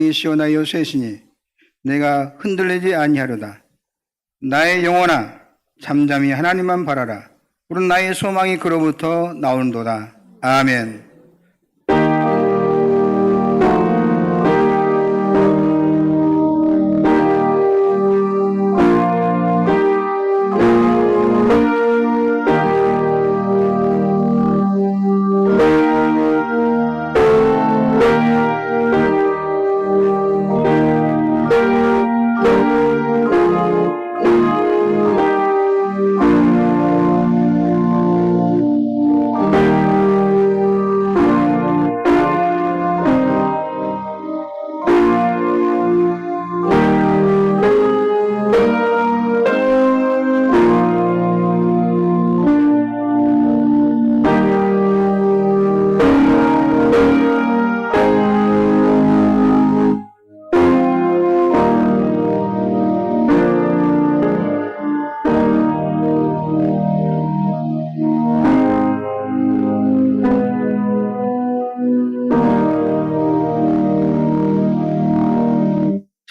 이시오 나의 요새시니 내가 흔들리지 아니하려다. 나의 영혼아 잠잠히 하나님만 바라라. 우리 나의 소망이 그로부터 나오는도다. 아멘.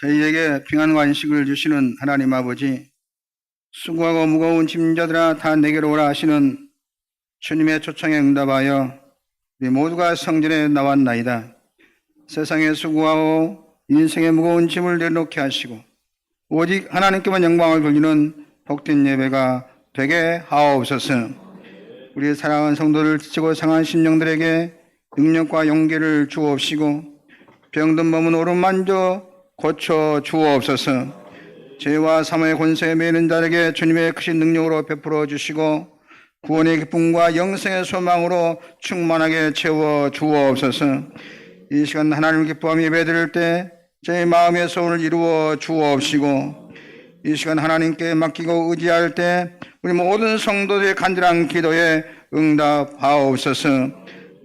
저희에게 평안과 안식을 주시는 하나님 아버지, 수고하고 무거운 짐자들아 다 내게로 오라 하시는 주님의 초청에 응답하여 우리 모두가 성전에 나왔나이다. 세상에 수고하고 인생의 무거운 짐을 내려놓게 하시고 오직 하나님께만 영광을 돌리는 복된 예배가 되게 하옵소서. 우리 사랑하는 성도들 지치고 상한 심령들에게 능력과 용기를 주옵시고 병든 몸은 오른만져 고쳐 주옵소서. 죄와 사망의 권세에 매이는 자에게 주님의 크신 능력으로 베풀어 주시고 구원의 기쁨과 영생의 소망으로 충만하게 채워 주옵소서. 이 시간 하나님을 기뻐하며 예배드릴 때 저희 마음의 소원을 이루어 주옵시고 이 시간 하나님께 맡기고 의지할 때 우리 모든 성도들의 간절한 기도에 응답하옵소서.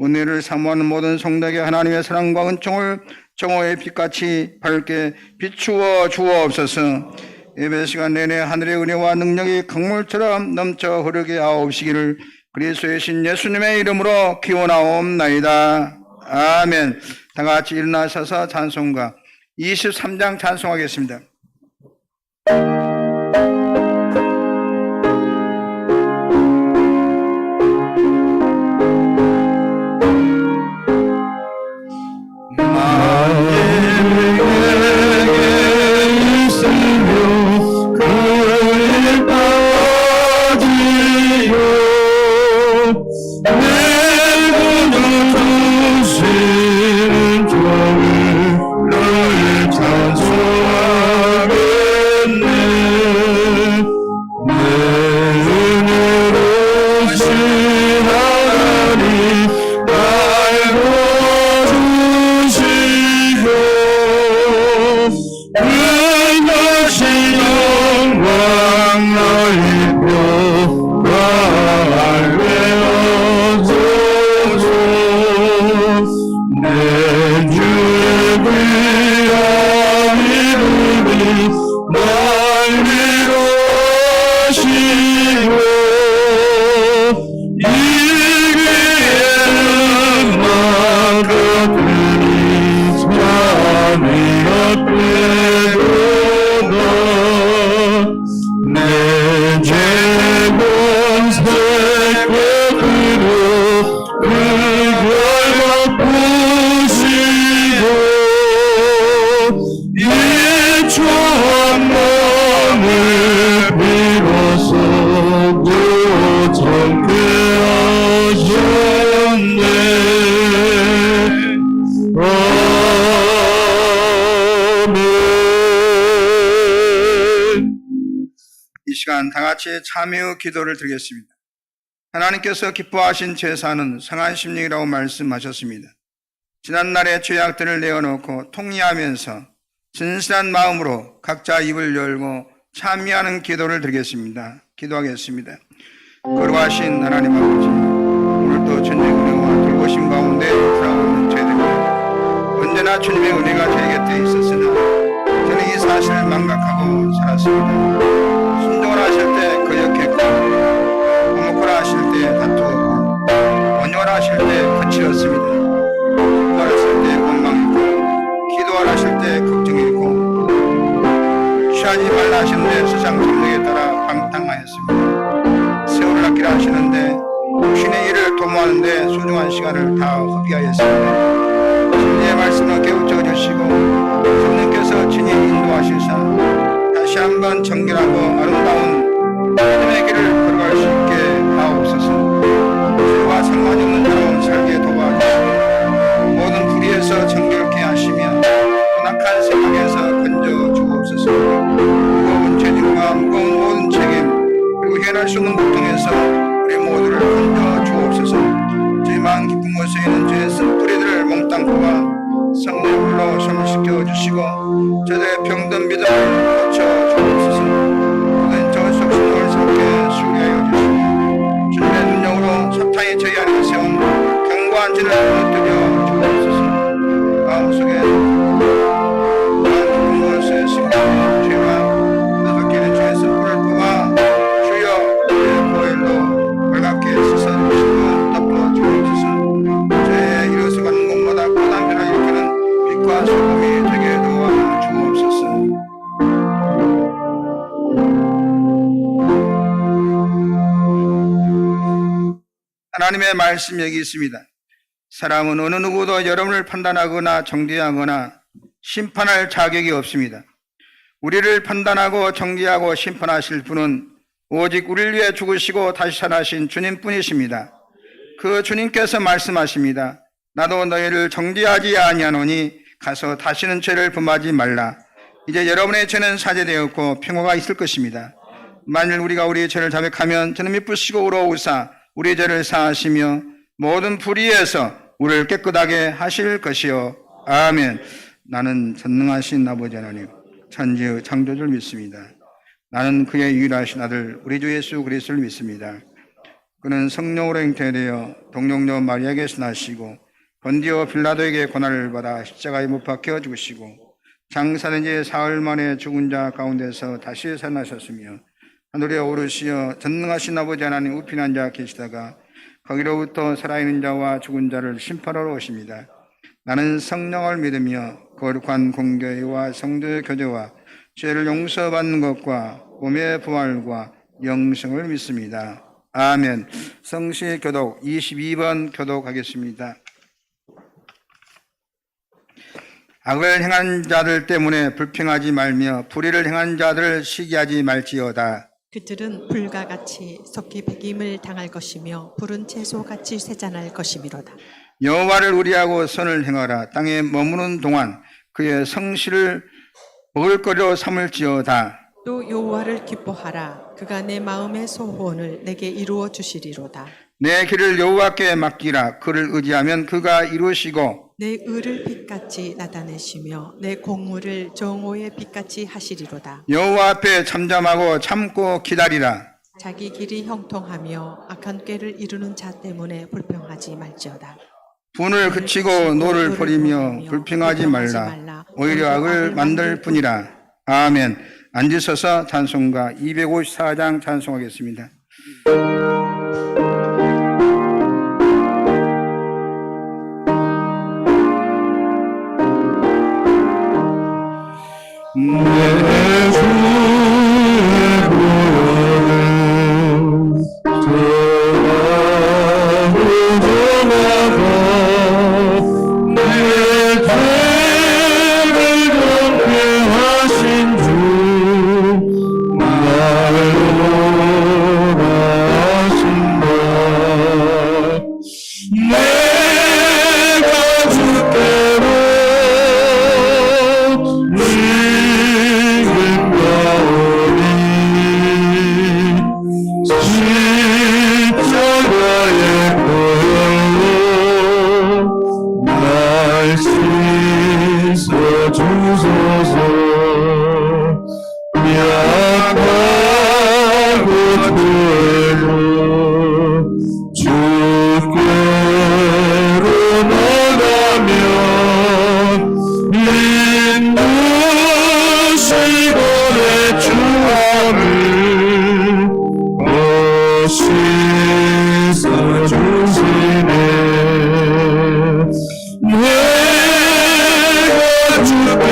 은혜를 사모하는 모든 성도에게 하나님의 사랑과 은총을 정오의 빛같이 밝게 비추어 주옵소서. 예배 시간 내내 하늘의 은혜와 능력이 강물처럼 넘쳐 흐르게 하옵시기를 그리스도의 신 예수님의 이름으로 기원하옵나이다. 아멘. 다 같이 일어나셔서 찬송가 23장 찬송하겠습니다. 다 같이 참여 기도를 드리겠습니다. 하나님께서 기뻐하신 제사는 상한 심령이라고 말씀하셨습니다. 지난날의 죄악들을 내어놓고 통리하면서 진실한 마음으로 각자 입을 열고 참여하는 기도를 드리겠습니다. 기도하겠습니다. 거룩하신 하나님 아버지, 오늘도 주님의 은혜와 돌보심 가운데 살아오는 저희들입니다. 언제나 주님의 은혜가 저희 곁에 있었으나 저는 이 사실을 망각하고 살았습니다. 순종을 하실 때 거역했고 화목하라 하실 때 다투었고 온유하라 하실 때 거칠었습니다. 기도하라 하실 때 원망했고 기도하라 하실 때 하시는데 걱정이고 취하지 말라 하시는데 세상 정력에 따라 방탕하였습니다. 세월을 아끼라 하시는데 신의 일을 도모하는데 소중한 시간을 다 허비하였습니다. 진리의 말씀을 깨우쳐 주시고 성령께서 친히 인도하시사 다시 한번 정결하고 아름다운 믿음의 길을 걸어갈 수 있게 하옵소서. 죄와 상관이 없는 자로 살게 도와주시고 모든 불의에서 정결케 하시며 악한 세상에서 건져 주옵소서. 무거운 죄짐과 무거운 모든 책임 그리고 해낼 수 없는 고통에서 우리 모두를 건져 주옵소서. 저희 마음 깊은 곳에 있는 죄의 쓴 뿌리들을 몽땅 뽑아 성령으로 소멸시켜 주시고 저들의 병든 믿음을 고쳐 주옵소서. 모든 저속 신령을 새롭게 수리하여 주시고 주님의 능력으로 사탄이 저희 안에 세운 견고한 진을 무너뜨려 주옵소서. 마음속에 마음 깊은 곳에 숨겨진 죄와 무너뜨리는 죄의 쓴 뿌리를 뽑아 주여 우리의 보혈로 벌겋게 씻어주시고 덮어 주옵소서. 죄에 일어서가는 곳마다 고난 변화를 일으키는 빛과 소금이 되게 도와 주옵소서. 하나님의 말씀 여기 있습니다. 사람은 어느 누구도 여러분을 판단하거나 정죄하거나 심판할 자격이 없습니다. 우리를 판단하고 정죄하고 심판하실 분은 오직 우리를 위해 죽으시고 다시 살아나신 주님뿐이십니다. 그 주님께서 말씀하십니다. 나도 너희를 정죄하지 아니하노니 가서 다시는 죄를 범하지 말라. 이제 여러분의 죄는 사죄되었고 평화가 있을 것입니다. 만일 우리가 우리의 죄를 자백하면 저는 미쁘시고 의로우사 우리의 죄를 사하시며 모든 불의에서 우리를 깨끗하게 하실 것이요. 아멘. 나는 전능하신 아버지 하나님 천지의 창조주를 믿습니다. 나는 그의 유일하신 아들 우리 주 예수 그리스도를 믿습니다. 그는 성령으로 잉태되어 동정녀 마리아에게서 나시고 본디오 빌라도에게 고난을 받아 십자가에 못 박혀 죽으시고 장사된 지 사흘 만에 죽은 자 가운데서 다시 살아나셨으며 하늘에 오르시어 전능하신 아버지 하나님 우편한 자 계시다가 거기로부터 살아있는 자와 죽은 자를 심판하러 오십니다. 나는 성령을 믿으며 거룩한 공교회와 성도의 교제와 죄를 용서받는 것과 몸의 부활과 영생을 믿습니다. 아멘. 성시 교독 22번 교독하겠습니다. 악을 행한 자들 때문에 불평하지 말며 불의를 행한 자들을 시기하지 말지어다. 그들은 불과 같이 섞이 배김을 당할 것이며 푸른 채소같이 쇠잔할 것이미로다. 여호와를 의리하고 선을 행하라. 땅에 머무는 동안 그의 성실을 먹을거리로 삼을지어다. 또 여호와를 기뻐하라. 그가 내 마음의 소원을 내게 이루어 주시리로다. 내 길을 여호와께 맡기라. 그를 의지하면 그가 이루시고 내 의를 빛같이 나타내시며 내 공의를 정오의 빛같이 하시리로다. 여호와 앞에 잠잠하고 참고 기다리라. 자기 길이 형통하며 악한 꾀를 이루는 자 때문에 불평하지 말지어다. 분을 그치고 노를 버리며 불평하지 말라. 오히려 악을 만들 뿐이라. 아멘. 앉으셔서 찬송가 254장 찬송하겠습니다. 내 주의 보혈은 전하고 전하고 내 죄를 덮게 하신 주 나를 원하신다. 내가 주께로 십자가의 보혈로 날 씻어주소서. 약하고 토해도 주께로 나가면 인도시고 내 주함을 씻어주시네. 내가 주께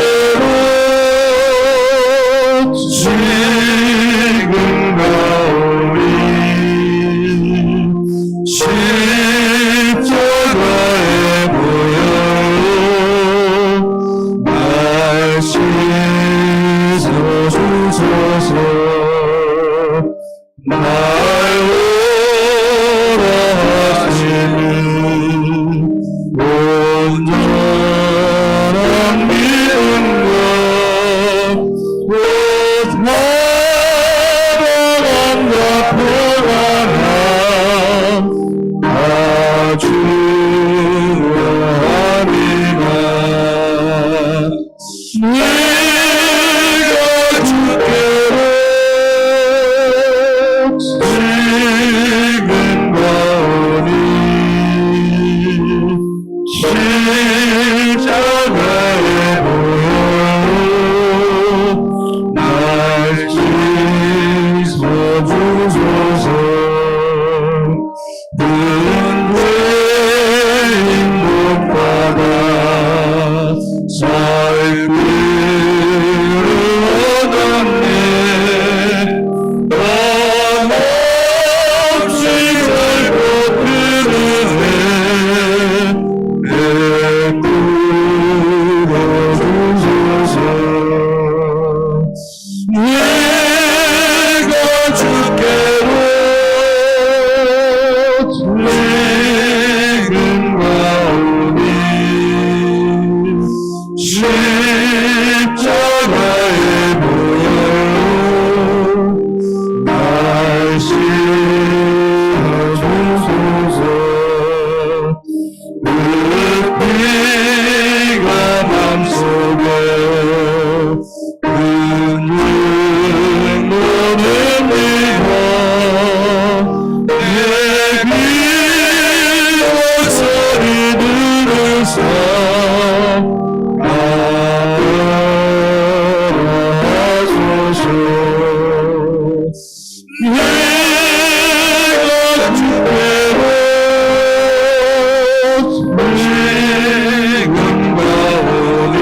내가 주께로 지금 가오니 십자가에 보여 날 씻어주소서. 은혜인 복받아 살기를 얻었네. 한없이 살고 그르네. 베풀어 주소서. 내가 주께로 지금 가오니 십자가에 보여 날 씻어주소서. 그 피가 맘속에 은는 모릅니다. 내 귀와 소리 들으사 아뢰하소서. 내가 주께로 지금 가오니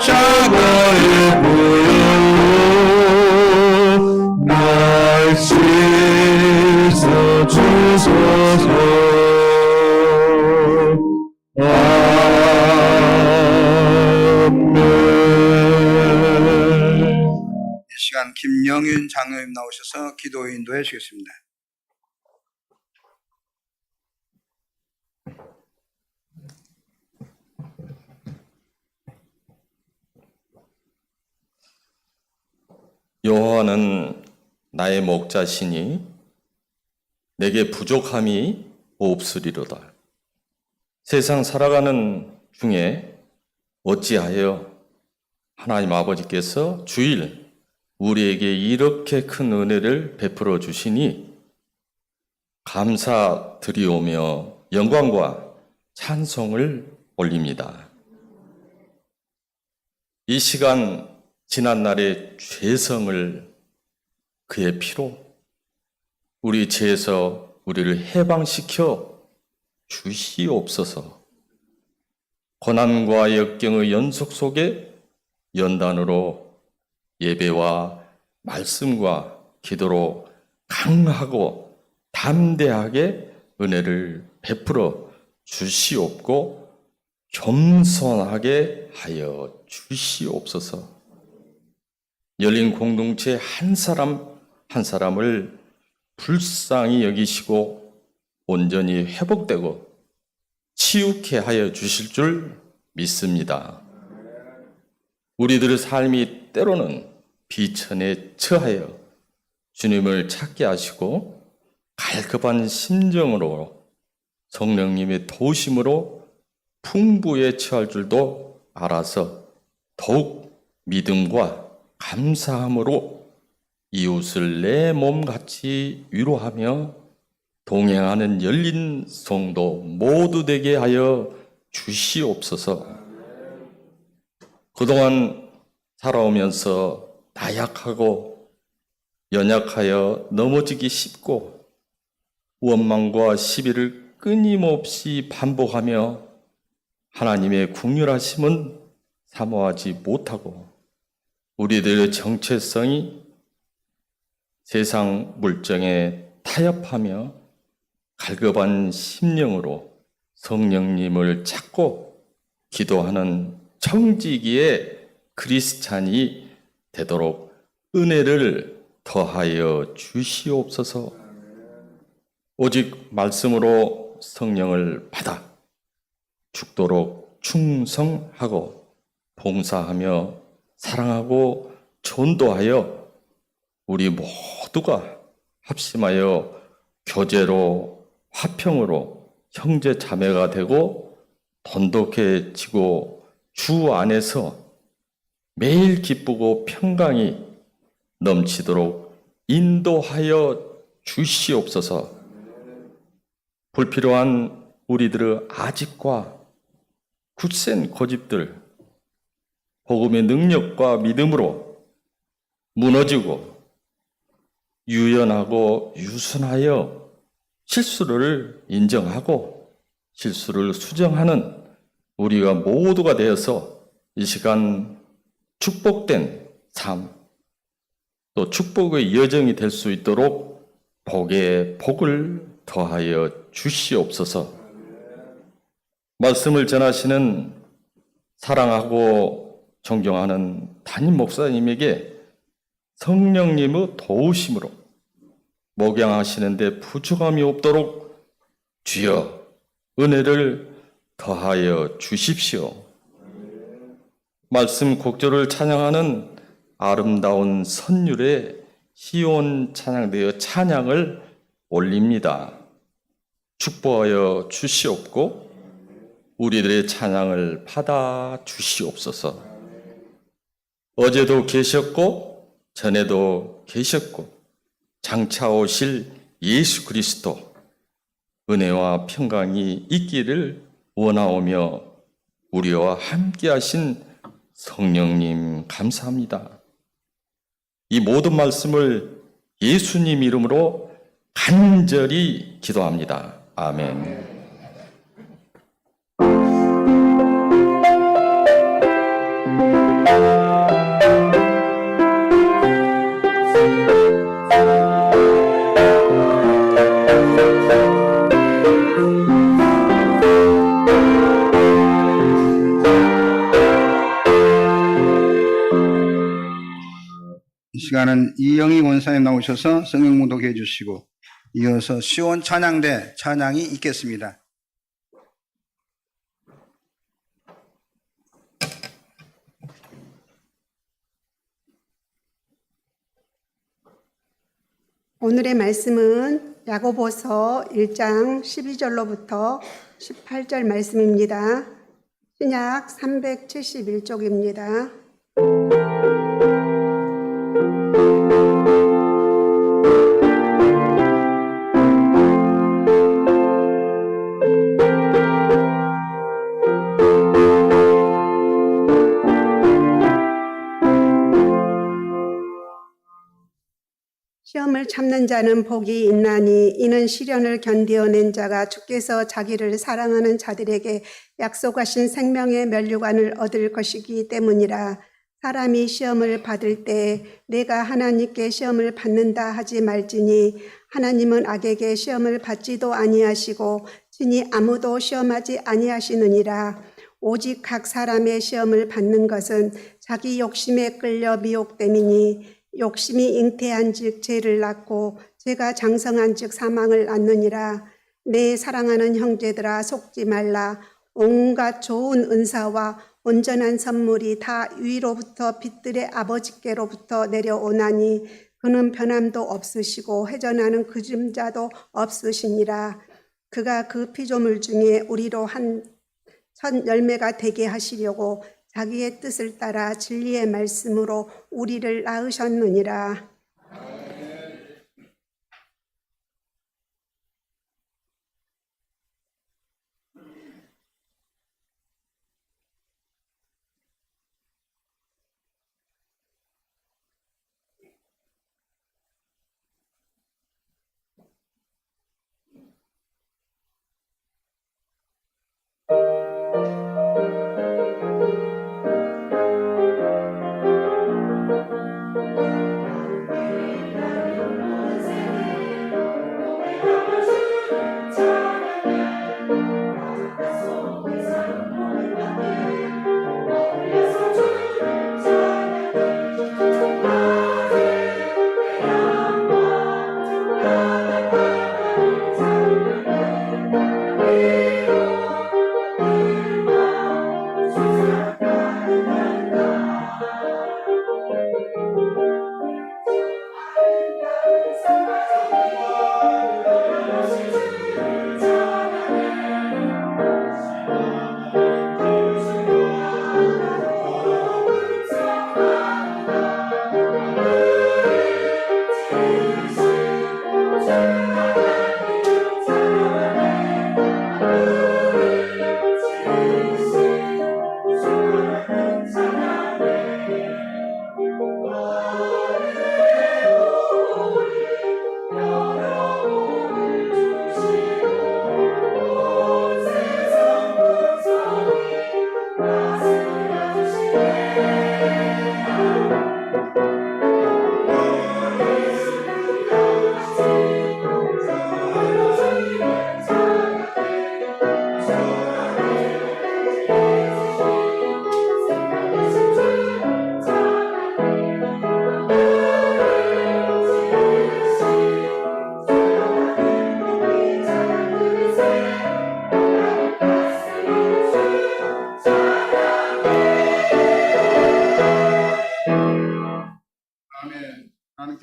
십자가에 보여 날 씻어주소서. 아멘. 이 시간 김영윤 장로님 나오셔서 기도 인도해 주시겠습니다. 여호와는 나의 목자시니 내게 부족함이 없으리로다. 세상 살아가는 중에 어찌하여 하나님 아버지께서 주일 우리에게 이렇게 큰 은혜를 베풀어 주시니 감사드리오며 영광과 찬송을 올립니다. 이 시간 지난날의 죄성을 그의 피로 우리 죄에서 우리를 해방시켜 주시옵소서. 고난과 역경의 연속 속에 연단으로 예배와 말씀과 기도로 강하고 담대하게 은혜를 베풀어 주시옵고 겸손하게 하여 주시옵소서. 열린 공동체 한 사람 한 사람을 불쌍히 여기시고 온전히 회복되고 치유케 하여 주실 줄 믿습니다. 우리들의 삶이 때로는 비천에 처하여 주님을 찾게 하시고 갈급한 심정으로 성령님의 도우심으로 풍부에 처할 줄도 알아서 더욱 믿음과 감사함으로 이웃을 내 몸같이 위로하며 동행하는 열린 성도 모두 되게 하여 주시옵소서. 그동안 살아오면서 나약하고 연약하여 넘어지기 쉽고 원망과 시비를 끊임없이 반복하며 하나님의 긍휼하심은 사모하지 못하고 우리들의 정체성이 세상 물정에 타협하며 갈급한 심령으로 성령님을 찾고 기도하는 청지기의 크리스찬이 되도록 은혜를 더하여 주시옵소서. 오직 말씀으로 성령을 받아 죽도록 충성하고 봉사하며 사랑하고 전도하여 우리 모두가 합심하여 교제로 화평으로 형제 자매가 되고 돈독해지고 주 안에서 매일 기쁘고 평강이 넘치도록 인도하여 주시옵소서. 불필요한 우리들의 아집과 굳센 고집들, 복음의 능력과 믿음으로 무너지고 유연하고 유순하여 실수를 인정하고 실수를 수정하는 우리가 모두가 되어서 이 시간 축복된 삶, 또 축복의 여정이 될 수 있도록 복에 복을 더하여 주시옵소서. 말씀을 전하시는 사랑하고 존경하는 담임 목사님에게 성령님의 도우심으로 목양하시는데 부족함이 없도록 주여 은혜를 더하여 주십시오. 말씀 곡조를 찬양하는 아름다운 선율의 시온 찬양대의 찬양을 올립니다. 축복하여 주시옵고 우리들의 찬양을 받아 주시옵소서. 어제도 계셨고 전에도 계셨고 장차 오실 예수 그리스도 은혜와 평강이 있기를 원하오며 우리와 함께 하신 성령님 감사합니다. 이 모든 말씀을 예수님 이름으로 간절히 기도합니다. 아멘. 이 시간은 이영희 원사님 나오셔서 성경 묵독해 주시고 이어서 시온 찬양대 찬양이 있겠습니다. 오늘의 말씀은 야고보서 1장 12절로부터 18절 말씀입니다. 신약 371쪽입니다. 시험을 참는 자는 복이 있나니 이는 시련을 견디어낸 자가 주께서 자기를 사랑하는 자들에게 약속하신 생명의 면류관을 얻을 것이기 때문이라. 사람이 시험을 받을 때 내가 하나님께 시험을 받는다 하지 말지니 하나님은 악에게 시험을 받지도 아니하시고 친히 아무도 시험하지 아니하시느니라. 오직 각 사람의 시험을 받는 것은 자기 욕심에 끌려 미혹됨이니 욕심이 잉태한즉 죄를 낳고 죄가 장성한즉 사망을 낳느니라. 내 사랑하는 형제들아 속지 말라. 온갖 좋은 은사와 온전한 선물이 다 위로부터 빛들의 아버지께로부터 내려오나니 그는 변함도 없으시고 회전하는 그림자도 없으시니라. 그가 그 피조물 중에 우리로 한 첫 열매가 되게 하시려고 자기의 뜻을 따라 진리의 말씀으로 우리를 낳으셨느니라.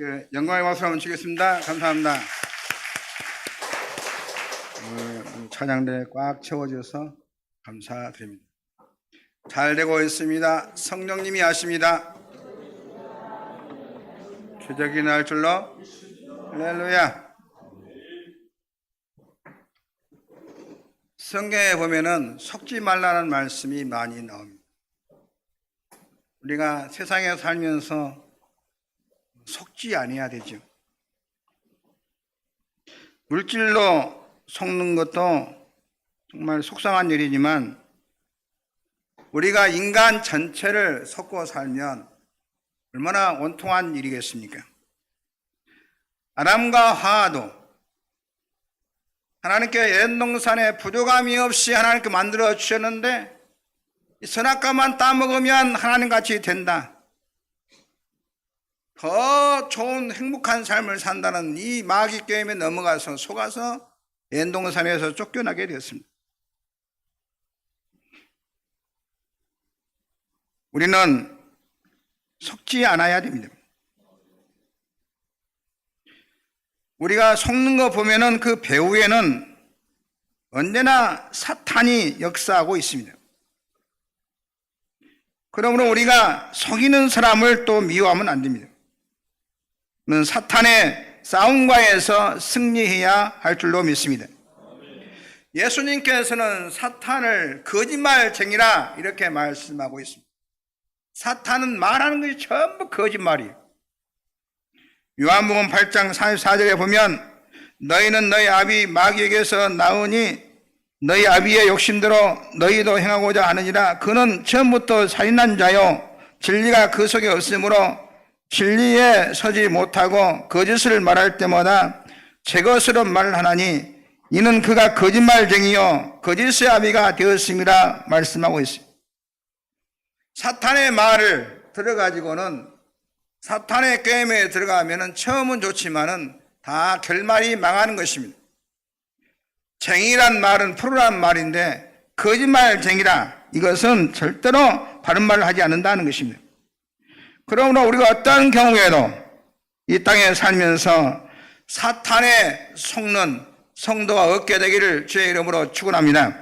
하나님께 영광의 박수를 한번 치겠습니다. 감사합니다. 찬양대 꽉 채워져서 감사드립니다. 잘 되고 있습니다. 성령님이 하십니다. 기적이 날 줄로 할렐루야. 성경에 보면은 속지 말라는 말씀이 많이 나옵니다. 우리가 세상에 살면서 속지 아니어야 되죠. 물질로 속는 것도 정말 속상한 일이지만 우리가 인간 전체를 속고 살면 얼마나 원통한 일이겠습니까? 아담과 하와도 하나님께 에덴 동산에 부족함이 없이 하나님께 만들어 주셨는데 이 선악과만 따먹으면 하나님같이 된다. 더 좋은 행복한 삶을 산다는 이 마귀 게임에 넘어가서 속아서 에덴 동산에서 쫓겨나게 되었습니다. 우리는 속지 않아야 됩니다. 우리가 속는 거 보면은 그 배후에는 언제나 사탄이 역사하고 있습니다. 그러므로 우리가 속이는 사람을 또 미워하면 안 됩니다. 사탄의 싸움과에서 승리해야 할 줄로 믿습니다. 예수님께서는 사탄을 거짓말쟁이라 이렇게 말씀하고 있습니다. 사탄은 말하는 것이 전부 거짓말이에요. 요한복음 8장 44절에 보면 너희는 너희 아비 마귀에게서 나오니 너희 아비의 욕심대로 너희도 행하고자 하느니라. 그는 처음부터 살인한 자요 진리가 그 속에 없으므로 진리에 서지 못하고 거짓을 말할 때마다 제 것으로 말하나니 이는 그가 거짓말쟁이요 거짓의 아비가 되었음이라 말씀하고 있습니다. 사탄의 말을 들어가지고는 사탄의 게임에 들어가면은 처음은 좋지만은 다 결말이 망하는 것입니다. 쟁이란 말은 프로란 말인데 거짓말쟁이라 이것은 절대로 바른 말을 하지 않는다는 것입니다. 그러므로 우리가 어떤 경우에도 이 땅에 살면서 사탄에 속는 성도가 없게 되기를 주의 이름으로 축원합니다.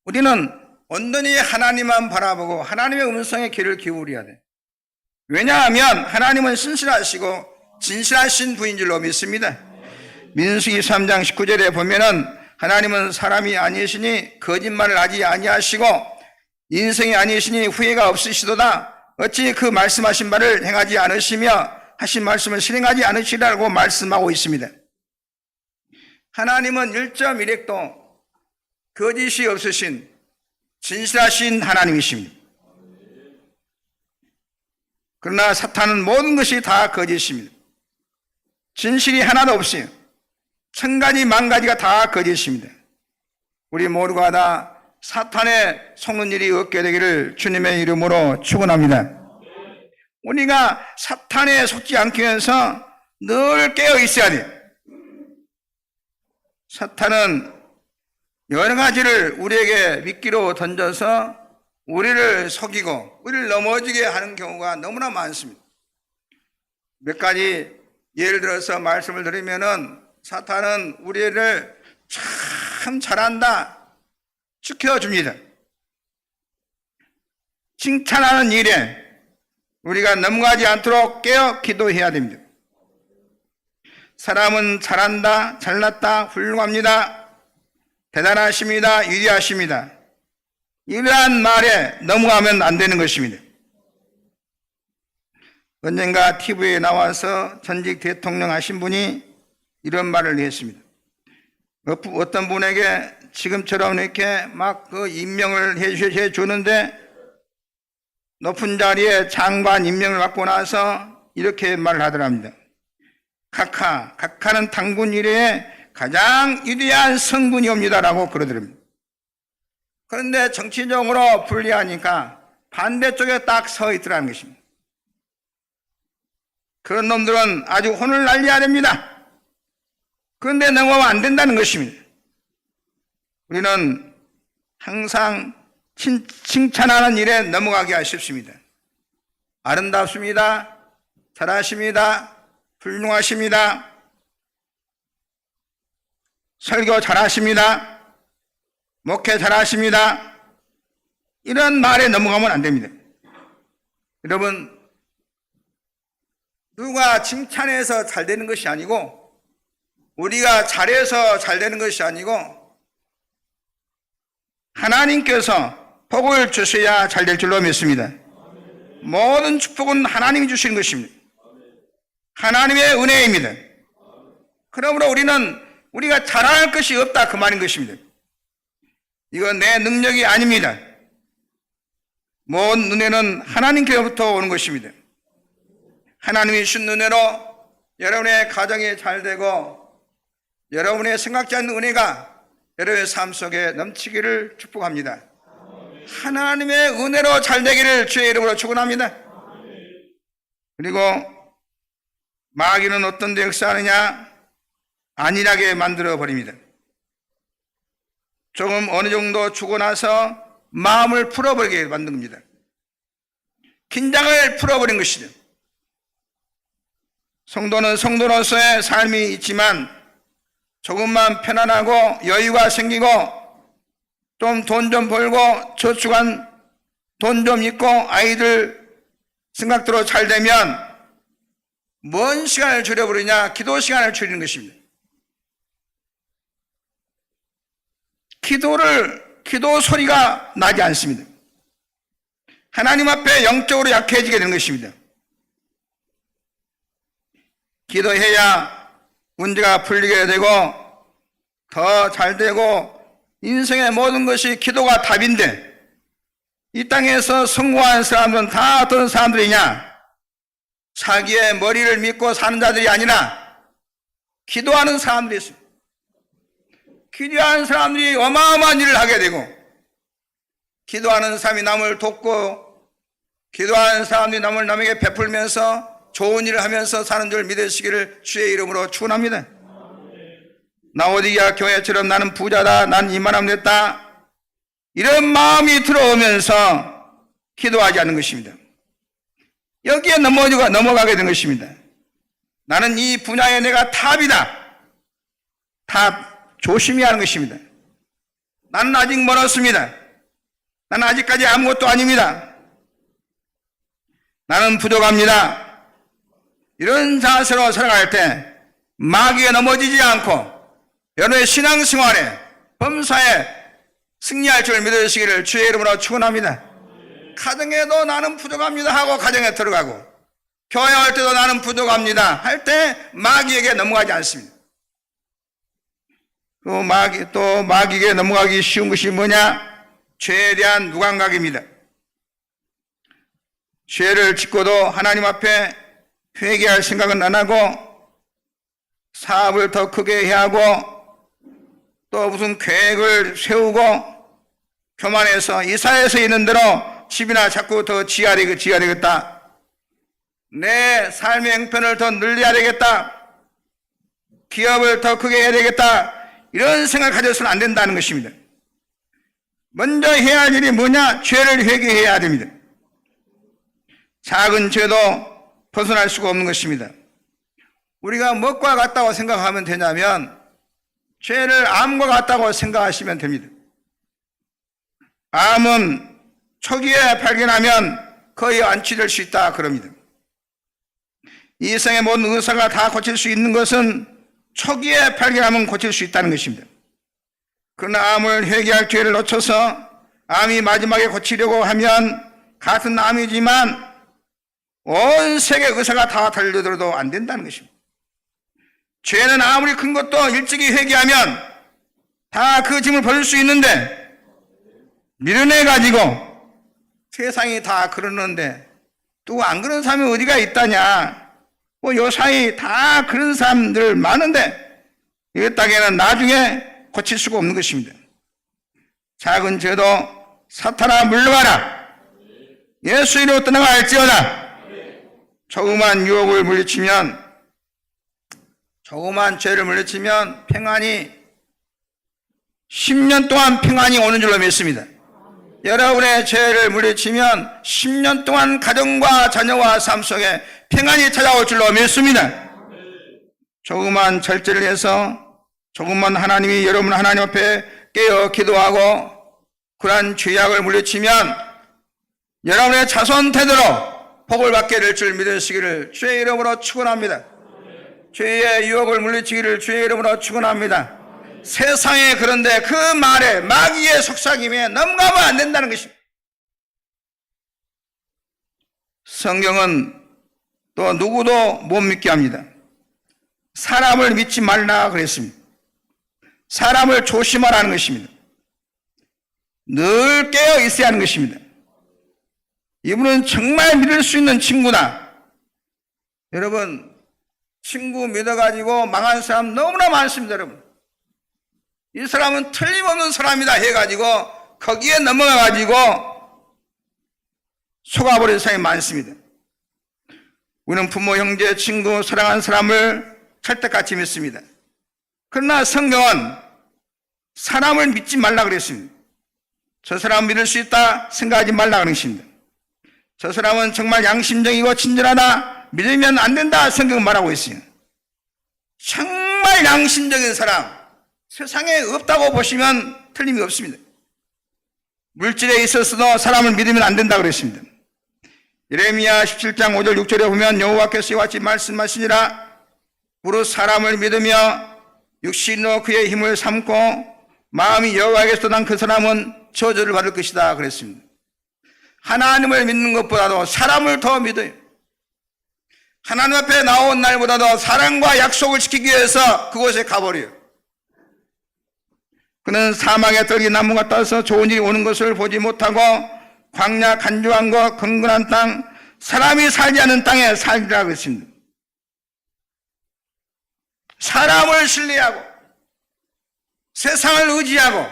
우리는 온전히 하나님만 바라보고 하나님의 음성에 귀를 기울여야 돼. 왜냐하면 하나님은 신실하시고 진실하신 분인 줄로 믿습니다. 민수기 3장 19절에 보면은 하나님은 사람이 아니시니 거짓말을 하지 아니하시고 인생이 아니시니 후회가 없으시도다. 어찌 그 말씀하신 바를 행하지 않으시며 하신 말씀을 실행하지 않으시라고 말씀하고 있습니다. 하나님은 1.1핵도 거짓이 없으신 진실하신 하나님이십니다. 그러나 사탄은 모든 것이 다 거짓입니다. 진실이 하나도 없어요. 천가지 만가지가 다 거짓입니다. 우리 모두가 다 사탄에 속는 일이 없게 되기를 주님의 이름으로 축원합니다. 우리가 사탄에 속지 않기 위해서 늘 깨어 있어야 돼요. 사탄은 여러 가지를 우리에게 미끼로 던져서 우리를 속이고 우리를 넘어지게 하는 경우가 너무나 많습니다. 몇 가지 예를 들어서 말씀을 드리면은 사탄은 우리를 참 잘한다 지켜줍니다. 칭찬하는 일에 우리가 넘어가지 않도록 깨어 기도해야 됩니다. 사람은 잘한다, 잘났다, 훌륭합니다, 대단하십니다, 위대하십니다. 이러한 말에 넘어가면 안 되는 것입니다. 언젠가 TV에 나와서 전직 대통령 하신 분이 이런 말을 했습니다. 어떤 분에게 지금처럼 이렇게 막 그 임명을 해 주는데 높은 자리에 장관 임명을 받고 나서 이렇게 말을 하더랍니다. 각하는 당군 이래에 가장 위대한 성군이옵니다라고 그러더랍니다. 그런데 정치적으로 불리하니까 반대쪽에 딱 서 있더라는 것입니다. 그런 놈들은 아주 혼을 날려야 됩니다. 그런데 넘어가면 안 된다는 것입니다. 우리는 항상 칭찬하는 일에 넘어가기 쉽습니다. 아름답습니다. 잘하십니다. 훌륭하십니다. 설교 잘하십니다. 목회 잘하십니다. 이런 말에 넘어가면 안 됩니다. 여러분, 누가 칭찬해서 잘 되는 것이 아니고, 우리가 잘해서 잘 되는 것이 아니고, 하나님께서 복을 주셔야 잘 될 줄로 믿습니다. 모든 축복은 하나님이 주시는 것입니다. 하나님의 은혜입니다. 그러므로 우리가 잘할 것이 없다, 그 말인 것입니다. 이건 내 능력이 아닙니다. 모든 은혜는 하나님께로부터 오는 것입니다. 하나님이 주신 은혜로 여러분의 가정이 잘 되고 여러분의 생각지 않는 은혜가 여러분의 삶 속에 넘치기를 축복합니다. 하나님의 은혜로 잘 되기를 주의 이름으로 축원합니다. 그리고 마귀는 어떤 데 역사하느냐? 안일하게 만들어 버립니다. 조금 어느 정도 주고 나서 마음을 풀어버리게 만든 겁니다. 긴장을 풀어버린 것이죠. 성도는 성도로서의 삶이 있지만 조금만 편안하고 여유가 생기고 좀 돈 좀 벌고 저축한 돈 좀 있고 아이들 생각대로 잘 되면 뭔 시간을 줄여버리냐? 기도 시간을 줄이는 것입니다. 기도 소리가 나지 않습니다. 하나님 앞에 영적으로 약해지게 되는 것입니다. 기도해야 문제가 풀리게 되고 더 잘 되고 인생의 모든 것이 기도가 답인데 이 땅에서 성공한 사람들은 다 어떤 사람들이냐? 자기의 머리를 믿고 사는 자들이 아니라 기도하는 사람들이 있습니다. 기도하는 사람들이 어마어마한 일을 하게 되고 기도하는 사람이 남을 돕고 기도하는 사람들이 남에게 베풀면서 좋은 일을 하면서 사는 줄 믿으시기를 주의 이름으로 축원합니다. 라오디게아 교회처럼 나는 부자다, 난 이만하면 됐다, 이런 마음이 들어오면서 기도하지 않는 것입니다. 여기에 넘어가게 된 것입니다. 나는 이 분야에 내가 탑이다. 탑 조심히 하는 것입니다. 나는 아직 멀었습니다. 나는 아직까지 아무것도 아닙니다. 나는 부족합니다. 이런 자세로 살아갈 때 마귀에 넘어지지 않고 여러분의 신앙생활에 범사에 승리할 줄 믿으시기를 주의 이름으로 축원합니다. 가정에도 나는 부족합니다 하고 가정에 들어가고 교회 할 때도 나는 부족합니다 할 때 마귀에게 넘어가지 않습니다. 또 마귀에게 넘어가기 쉬운 것이 뭐냐? 죄에 대한 무감각입니다. 죄를 짓고도 하나님 앞에 회개할 생각은 안 하고 사업을 더 크게 해야 하고 또 무슨 계획을 세우고 교만해서 이사해서 있는 대로 집이나 자꾸 더 지어야 되겠다. 내 삶의 형편을 더 늘려야 되겠다. 기업을 더 크게 해야 되겠다. 이런 생각을 가져서는 안 된다는 것입니다. 먼저 해야 할 일이 뭐냐? 죄를 회개해야 됩니다. 작은 죄도 벗어날 수가 없는 것입니다. 우리가 무엇과 같다고 생각하면 되냐면 죄를 암과 같다고 생각하시면 됩니다. 암은 초기에 발견하면 거의 완치될 수 있다 그럽니다. 이 세상의 모든 의사가 다 고칠 수 있는 것은 초기에 발견하면 고칠 수 있다는 것입니다. 그러나 암을 회개할 기회를 놓쳐서 암이 마지막에 고치려고 하면 같은 암이지만 온 세계 의사가 다 달려들어도 안 된다는 것입니다. 죄는 아무리 큰 것도 일찍이 회개하면 다 그 짐을 벗을 수 있는데 밀어내가지고 세상이 다 그러는데 또 안 그런 사람이 어디가 있다냐? 뭐 요사이 다 그런 사람들 많은데 이 땅에는 나중에 고칠 수가 없는 것입니다. 작은 죄도 사탄아 물러가라. 예수 이름으로 떠나갈지어다. 조그만 유혹을 물리치면 조그만 죄를 물리치면 평안이 10년 동안 평안이 오는 줄로 믿습니다. 여러분의 죄를 물리치면 10년 동안 가정과 자녀와 삶 속에 평안이 찾아올 줄로 믿습니다. 조그만 절제를 해서 조금만 하나님이 여러분 하나님 앞에 깨어 기도하고 그러한 죄악을 물리치면 여러분의 자손 대대로 복을 받게 될 줄 믿으시기를 주의 이름으로 축원합니다. 죄의 유혹을 물리치기를 주의 이름으로 축원합니다. 세상에 그런데 그 말에 마귀의 속삭임에 넘어가면 안 된다는 것입니다. 성경은 또 누구도 못 믿게 합니다. 사람을 믿지 말라 그랬습니다. 사람을 조심하라는 것입니다. 늘 깨어 있어야 하는 것입니다. 이분은 정말 믿을 수 있는 친구다. 여러분, 친구 믿어가지고 망한 사람 너무나 많습니다. 여러분, 이 사람은 틀림없는 사람이다 해가지고 거기에 넘어가가지고 속아버린 사람이 많습니다. 우리는 부모, 형제, 친구, 사랑하는 사람을 찰떡같이 믿습니다. 그러나 성경은 사람을 믿지 말라 그랬습니다. 저 사람 믿을 수 있다 생각하지 말라 그런 것입니다. 저 사람은 정말 양심적이고 친절하다, 믿으면 안 된다 성경은 말하고 있어요. 정말 양심적인 사람 세상에 없다고 보시면 틀림이 없습니다. 물질에 있어서도 사람을 믿으면 안 된다 그랬습니다. 예레미야 17장 5절 6절에 보면 여호와께서 이와 같이 말씀하시니라. 무릇 사람을 믿으며 육신으로 그의 힘을 삼고 마음이 여호와에게서 난 그 사람은 저주를 받을 것이다 그랬습니다. 하나님을 믿는 것보다도 사람을 더 믿어요. 하나님 앞에 나온 날보다도 사랑과 약속을 지키기 위해서 그곳에 가버려요. 그는 사막에 떨기 나무 같아서 좋은 일이 오는 것을 보지 못하고 광야 간주한 것 건건한 땅 사람이 살지 않은 땅에 살리라 그랬습니다. 사람을 신뢰하고 세상을 의지하고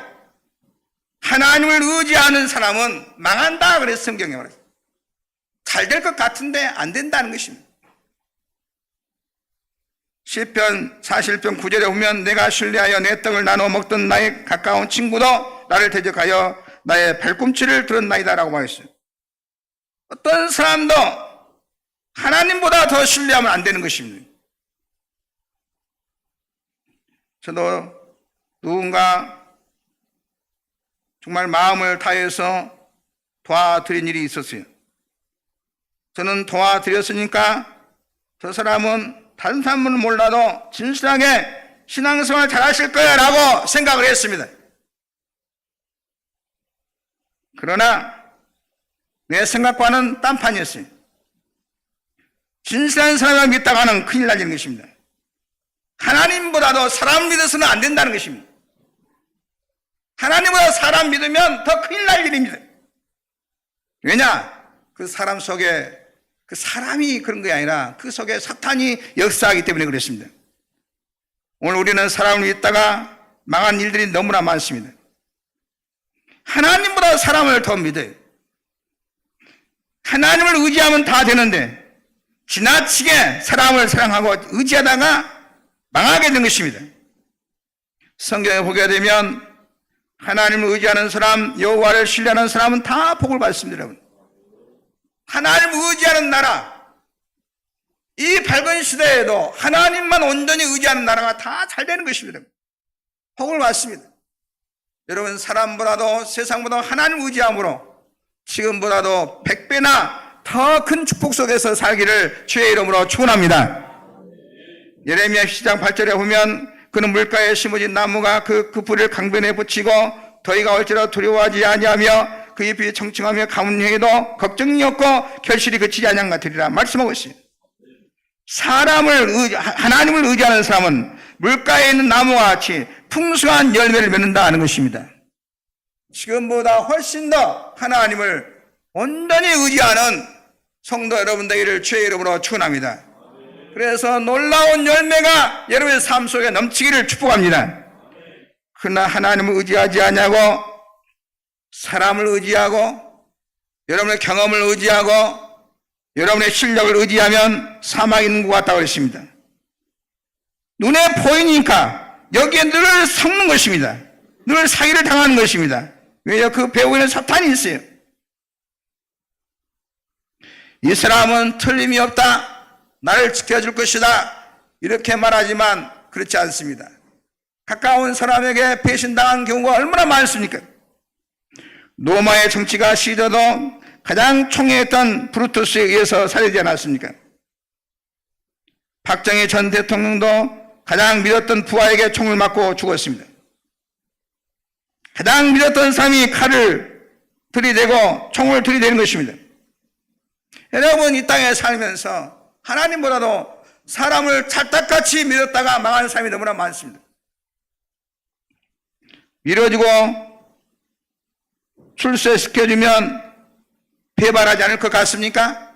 하나님을 의지하는 사람은 망한다 그래서 성경에 말했어요. 잘 될 것 같은데 안 된다는 것입니다. 시편 41편 9절에 보면 내가 신뢰하여 내 떡을 나눠 먹던 나의 가까운 친구도 나를 대적하여 나의 발꿈치를 들었나이다 라고 말했어요. 어떤 사람도 하나님보다 더 신뢰하면 안 되는 것입니다. 저도 누군가 정말 마음을 다해서 도와드린 일이 있었어요. 저는 도와드렸으니까 저 사람은 다른 사람은 몰라도 진실하게 신앙생활 잘하실 거야 라고 생각을 했습니다. 그러나 내 생각과는 딴판이었어요. 진실한 사람을 믿다가는 큰일 날리는 것입니다. 하나님보다도 사람 믿어서는 안 된다는 것입니다. 하나님보다 사람 믿으면 더 큰일 날 일입니다. 왜냐? 그 사람 속에 그 사람이 그런 게 아니라 그 속에 사탄이 역사하기 때문에 그렇습니다. 오늘 우리는 사람을 믿다가 망한 일들이 너무나 많습니다. 하나님보다 사람을 더 믿어요. 하나님을 의지하면 다 되는데 지나치게 사람을 사랑하고 의지하다가 망하게 된 것입니다. 성경에 보게 되면 하나님을 의지하는 사람, 여호와를 신뢰하는 사람은 다 복을 받습니다. 여러분, 하나님을 의지하는 나라, 이 밝은 시대에도 하나님만 온전히 의지하는 나라가 다 잘 되는 것입니다. 복을 받습니다. 여러분, 사람보다도 세상보다 하나님을 의지함으로 지금보다도 100배나 더 큰 축복 속에서 살기를 주의 이름으로 축원합니다. 예레미야 10장 8절에 보면 그는 물가에 심어진 나무가 그 뿌리를 강변에 붙이고 더위가 올지라도 두려워하지 아니하며 그 잎이 청청하며 가뭄 행에도 걱정이 없고 결실이 그치지 아니한 것 같으리라 말씀하고 있어요. 하나님을 의지하는 사람은 물가에 있는 나무와 같이 풍성한 열매를 맺는다 하는 것입니다. 지금보다 훨씬 더 하나님을 온전히 의지하는 성도 여러분 되기를 주의 이름으로 축원합니다. 그래서 놀라운 열매가 여러분의 삶 속에 넘치기를 축복합니다. 그러나 하나님을 의지하지 않냐고 사람을 의지하고 여러분의 경험을 의지하고 여러분의 실력을 의지하면 사망이 있는 것 같다고 했습니다. 눈에 보이니까 여기에 늘 섞는 것입니다. 늘 사기를 당하는 것입니다. 왜냐? 그 배후에는 사탄이 있어요. 이 사람은 틀림이 없다. 나를 지켜줄 것이다. 이렇게 말하지만 그렇지 않습니다. 가까운 사람에게 배신당한 경우가 얼마나 많습니까? 로마의 정치가 시저도 가장 총애했던 브루투스에 의해서 살해되지 않았습니까? 박정희 전 대통령도 가장 믿었던 부하에게 총을 맞고 죽었습니다. 가장 믿었던 사람이 칼을 들이대고 총을 들이대는 것입니다. 여러분, 이 땅에 살면서 하나님보다도 사람을 찰떡같이 믿었다가 망하는 사람이 너무나 많습니다. 밀어주고 출세시켜주면 배반하지 않을 것 같습니까?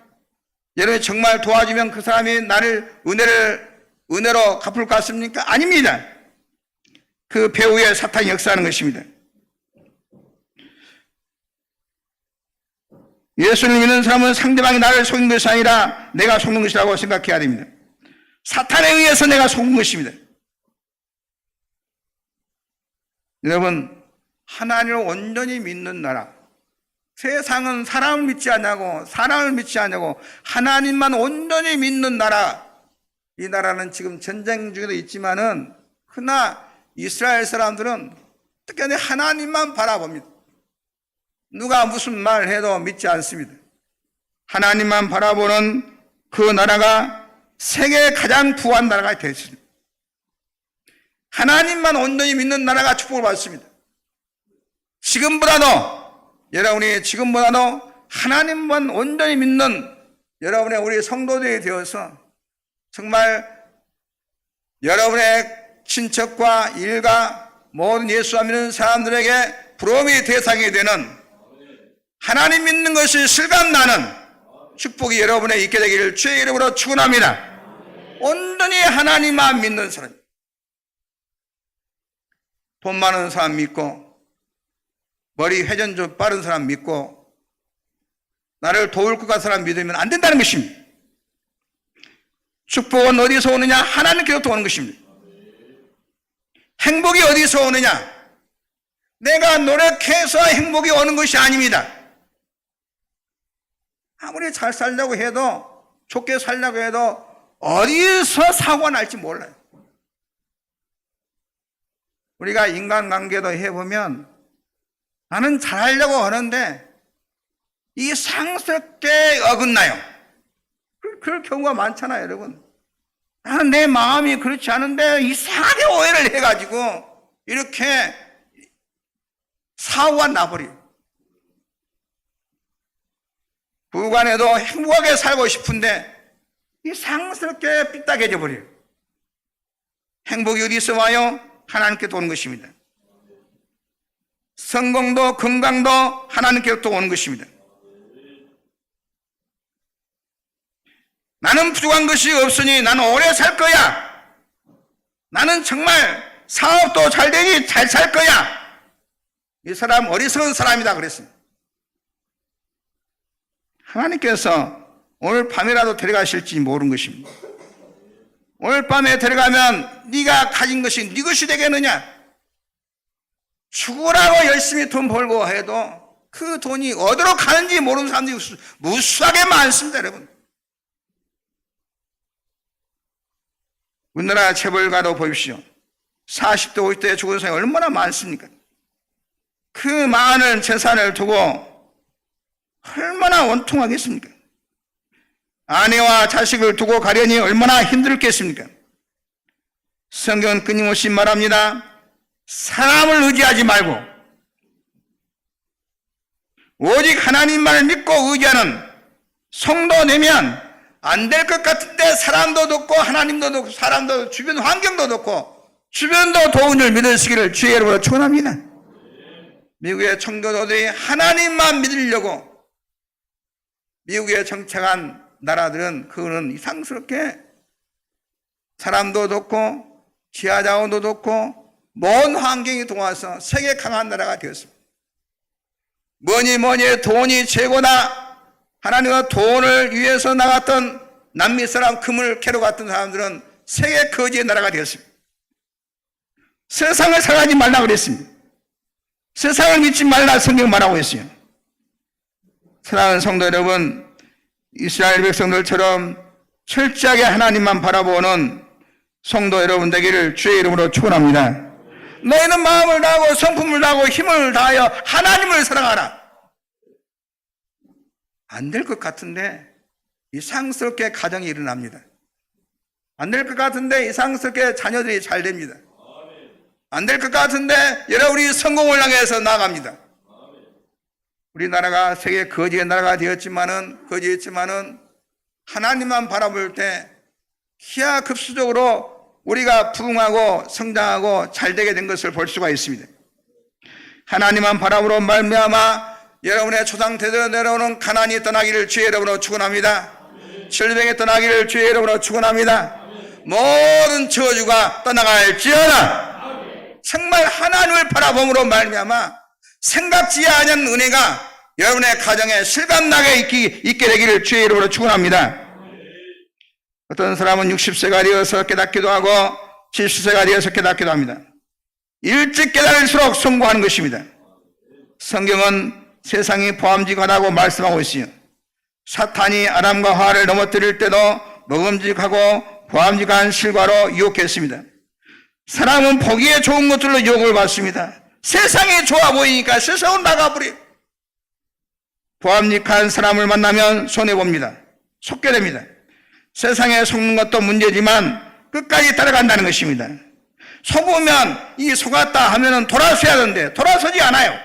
여러분이 정말 도와주면 그 사람이 나를 은혜로 갚을 것 같습니까? 아닙니다. 그 배후에 사탄이 역사하는 것입니다. 예수를 믿는 사람은 상대방이 나를 속인 것이 아니라 내가 속는 것이라고 생각해야 됩니다. 사탄에 의해서 내가 속은 것입니다. 여러분, 하나님을 온전히 믿는 나라, 세상은 사람을 믿지 않냐고, 사람을 믿지 않냐고, 하나님만 온전히 믿는 나라, 이 나라는 지금 전쟁 중에도 있지만은 그러나 이스라엘 사람들은 특히 하나님만 바라봅니다. 누가 무슨 말을 해도 믿지 않습니다. 하나님만 바라보는 그 나라가 세계의 가장 부한 나라가 되었습니다. 하나님만 온전히 믿는 나라가 축복을 받습니다. 여러분이 지금보다도 하나님만 온전히 믿는 여러분의 우리 성도들이 되어서 정말 여러분의 친척과 일가 모든 예수 안 믿는 사람들에게 부러움의 대상이 되는 하나님 믿는 것이 실감나는 축복이 여러분에 있게 되기를 주의 이름으로 축원합니다. 온전히 하나님만 믿는 사람, 돈 많은 사람 믿고 머리 회전 좀 빠른 사람 믿고 나를 도울 것 같은 사람 믿으면 안 된다는 것입니다. 축복은 어디서 오느냐? 하나님께로부터 오는 것입니다. 행복이 어디서 오느냐? 내가 노력해서 행복이 오는 것이 아닙니다. 아무리 잘 살려고 해도, 좋게 살려고 해도 어디서 사고가 날지 몰라요. 우리가 인간관계도 해보면 나는 잘하려고 하는데 이상스럽게 어긋나요. 그럴 경우가 많잖아요, 여러분. 나는 내 마음이 그렇지 않은데 이상하게 오해를 해가지고 이렇게 사고가 나버려요. 부부간에도 행복하게 살고 싶은데 이상스럽게 삐딱해져 버려요. 행복이 어디서 와요? 하나님께서 오는 것입니다. 성공도 건강도 하나님께로부터 오는 것입니다. 나는 부족한 것이 없으니 나는 오래 살 거야. 나는 정말 사업도 잘 되니 잘 살 거야. 이 사람 어리석은 사람이다 그랬습니다. 하나님께서 오늘 밤이라도 데려가실지 모르는 것입니다. 오늘 밤에 데려가면 네가 가진 것이 네 것이 되겠느냐? 죽으라고 열심히 돈 벌고 해도 그 돈이 어디로 가는지 모르는 사람들이 무수하게 많습니다, 여러분. 우리나라 재벌가도 보십시오. 40대, 50대에 죽은 사람이 얼마나 많습니까? 그 많은 재산을 두고 얼마나 원통하겠습니까? 아내와 자식을 두고 가려니 얼마나 힘들겠습니까? 성경은 끊임없이 말합니다. 사람을 의지하지 말고 오직 하나님만을 믿고 의지하는 성도 되면 안 될 것 같은데 사람도 돕고 하나님도 돕고 사람도 주변 환경도 돕고 주변도 도운 줄 믿으시기를 주의 이름으로 축원합니다. 미국의 청교도들이 하나님만 믿으려고 미국에 정착한 나라들은 그거는 이상스럽게 사람도 돕고 지하자원도 돕고 먼 환경이 도와서 세계 강한 나라가 되었습니다. 뭐니 돈이 최고다. 하나님과 돈을 위해서 나갔던 남미 사람, 금을 캐러 갔던 사람들은 세계 거지의 나라가 되었습니다. 세상을 살아가지 말라 그랬습니다. 세상을 믿지 말라 성경 말하고 있어요. 사랑하는 성도 여러분, 이스라엘 백성들처럼 철저하게 하나님만 바라보는 성도 여러분 되기를 주의 이름으로 축원합니다. 너희는 마음을 다하고 성품을 다하고 힘을 다하여 하나님을 사랑하라. 안 될 것 같은데 이상스럽게 가정이 일어납니다. 안 될 것 같은데 이상스럽게 자녀들이 잘 됩니다. 안 될 것 같은데 여러분이 성공을 향해서 나아갑니다. 우리나라가 세계 거지의 나라가 거지였지만은 하나님만 바라볼 때 기하급수적으로 우리가 부흥하고 성장하고 잘되게 된 것을 볼 수가 있습니다. 하나님만 바라보로 말미암아 여러분의 조상태대로 내려오는 가난이 떠나기를 주의 이름으로 축원합니다. 질병이 떠나기를 주의 이름으로 축원합니다. 모든 저주가 떠나갈지어다. 정말 하나님을 바라봄으로 말미암아 생각지 않은 은혜가 여러분의 가정에 실감나게 있게 되기를 주의 이름으로 축원합니다. 어떤 사람은 60세가 되어서 깨닫기도 하고 70세가 되어서 깨닫기도 합니다. 일찍 깨달을수록 성공하는 것입니다. 성경은 세상이 포함직하다고 말씀하고 있어요. 사탄이 아담과 하와를 넘어뜨릴 때도 먹음직하고 포함직한 실과로 유혹했습니다. 사람은 보기에 좋은 것들로 유혹을 받습니다. 세상이 좋아 보이니까 세상으로 나가버려요. 포함직한 사람을 만나면 손해봅니다. 속게 됩니다. 세상에 속는 것도 문제지만 끝까지 따라간다는 것입니다. 속으면 이 속았다 하면은 돌아서야 되는데 돌아서지 않아요.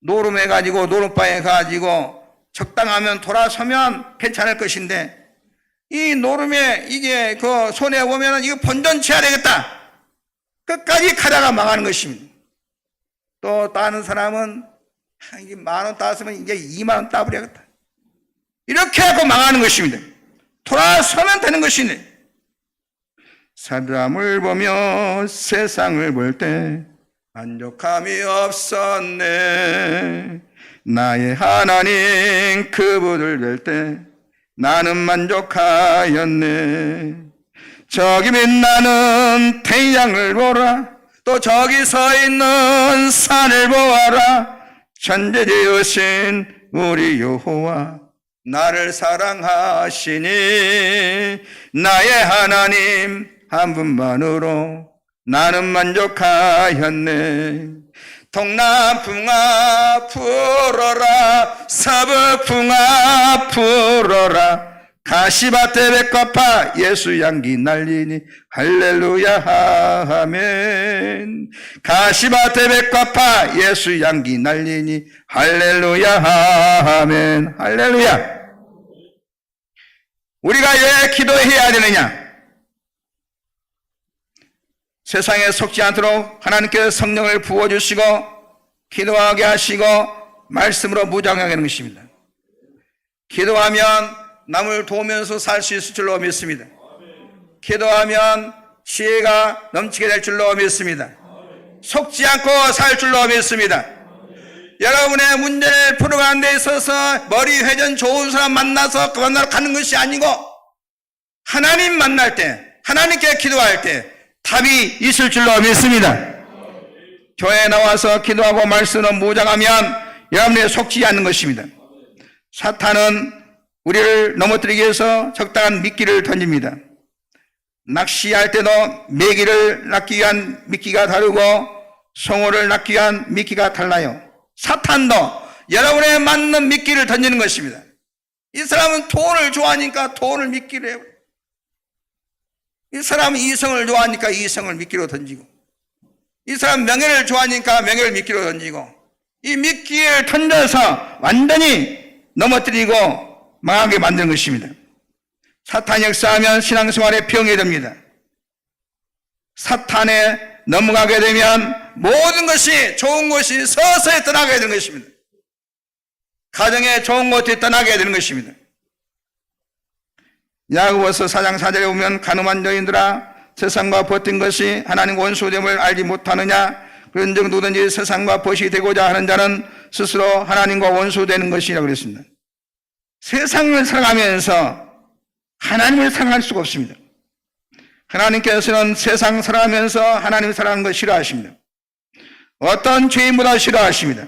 노름해가지고 노름바에 가지고 적당하면 돌아서면 괜찮을 것인데 이 노름에 이게 그 손해보면은 이거 본전치해야 되겠다. 끝까지 가다가 망하는 것입니다. 또 다른 사람은 이게 10,000원 땄으면 이제 20,000원 따버려야겠다. 이렇게 하고 망하는 것입니다. 돌아서면 되는 것이네. 사람을 보며 세상을 볼 때 만족함이 없었네. 나의 하나님 그분을 뵐 때 나는 만족하였네. 저기 빛나는 태양을 보라. 또 저기 서 있는 산을 보아라. 천재 지으신 우리 여호와 나를 사랑하시니 나의 하나님 한 분만으로 나는 만족하였네. 동남풍아 불어라. 서북풍아 불어라. 가시밭에 백과파 예수 향기 날리니 할렐루야 아멘. 가시밭에 백과파 예수 향기 날리니 할렐루야 아멘. 할렐루야. 우리가 왜 기도해야 되느냐? 세상에 속지 않도록 하나님께서 성령을 부어주시고 기도하게 하시고 말씀으로 무장하게 하는 것입니다. 기도하면 남을 도우면서 살 수 있을 줄로 믿습니다. 기도하면 지혜가 넘치게 될 줄로 믿습니다. 속지 않고 살 줄로 믿습니다. 여러분의 문제를 풀어가는 데 있어서 머리 회전 좋은 사람 만나서 그 만나러 가는 것이 아니고 하나님 만날 때, 하나님께 기도할 때 답이 있을 줄로 믿습니다. 교회에 나와서 기도하고 말씀으로 무장하면 여러분의 속지 않는 것입니다. 사탄은 우리를 넘어뜨리기 위해서 적당한 미끼를 던집니다. 낚시할 때도 메기를 낚기 위한 미끼가 다르고 송어를 낚기 위한 미끼가 달라요. 사탄도 여러분에 맞는 미끼를 던지는 것입니다. 이 사람은 돈을 좋아하니까 돈을 미끼로 해요. 이 사람은 이성을 좋아하니까 이성을 미끼로 던지고, 이 사람 명예를 좋아하니까 명예를 미끼로 던지고, 이 미끼를 던져서 완전히 넘어뜨리고 망하게 만드는 것입니다. 사탄 역사하면 신앙생활에 병이 됩니다. 사탄에 넘어가게 되면 모든 것이 좋은 것이 서서히 떠나게 되는 것입니다. 가정에 좋은 것이 떠나게 되는 것입니다. 야고보서 4장 4절에 보면 간음한 여인들아 세상과 버틴 것이 하나님 원수됨을 알지 못하느냐. 그런즉 누구든지 세상과 벗이 되고자 하는 자는 스스로 하나님과 원수되는 것이라고 그랬습니다. 세상을 사랑하면서 하나님을 사랑할 수가 없습니다. 하나님께서는 세상 사랑하면서 하나님을 사랑하는 걸 싫어하십니다. 어떤 죄인보다 싫어하십니다.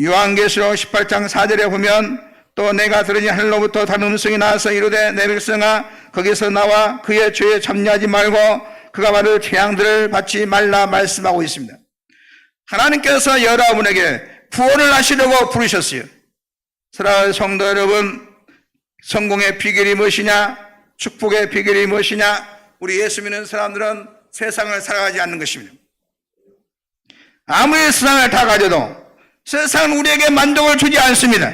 요한계시록 18장 4절에 보면 또 내가 들으니 하늘로부터 다른 음성이 나와서 이르되 내 백성아 거기서 나와 그의 죄에 참여하지 말고 그가 받을 재앙들을 받지 말라 말씀하고 있습니다. 하나님께서 여러분에게 구원을 하시려고 부르셨어요. 사랑하는 성도 여러분, 성공의 비결이 무엇이냐? 축복의 비결이 무엇이냐? 우리 예수 믿는 사람들은 세상을 살아가지 않는 것입니다. 아무리 세상을 다 가져도 세상은 우리에게 만족을 주지 않습니다.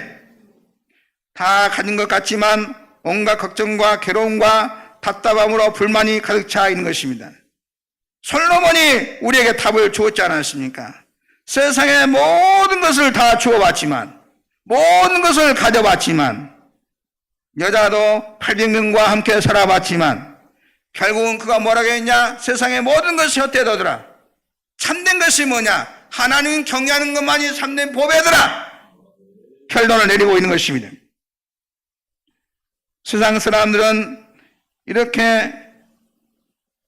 다 가진 것 같지만 온갖 걱정과 괴로움과 답답함으로 불만이 가득 차 있는 것입니다. 솔로몬이 우리에게 답을 주었지 않았습니까? 세상의 모든 것을 다 주어봤지만, 모든 것을 가져봤지만, 여자도 800명과 함께 살아봤지만 결국은 그가 뭐라고 했냐? 세상의 모든 것이 헛되더라. 참된 것이 뭐냐? 하나님 경외하는 것만이 참된 보배더라. 결론을 내리고 있는 것입니다. 세상 사람들은 이렇게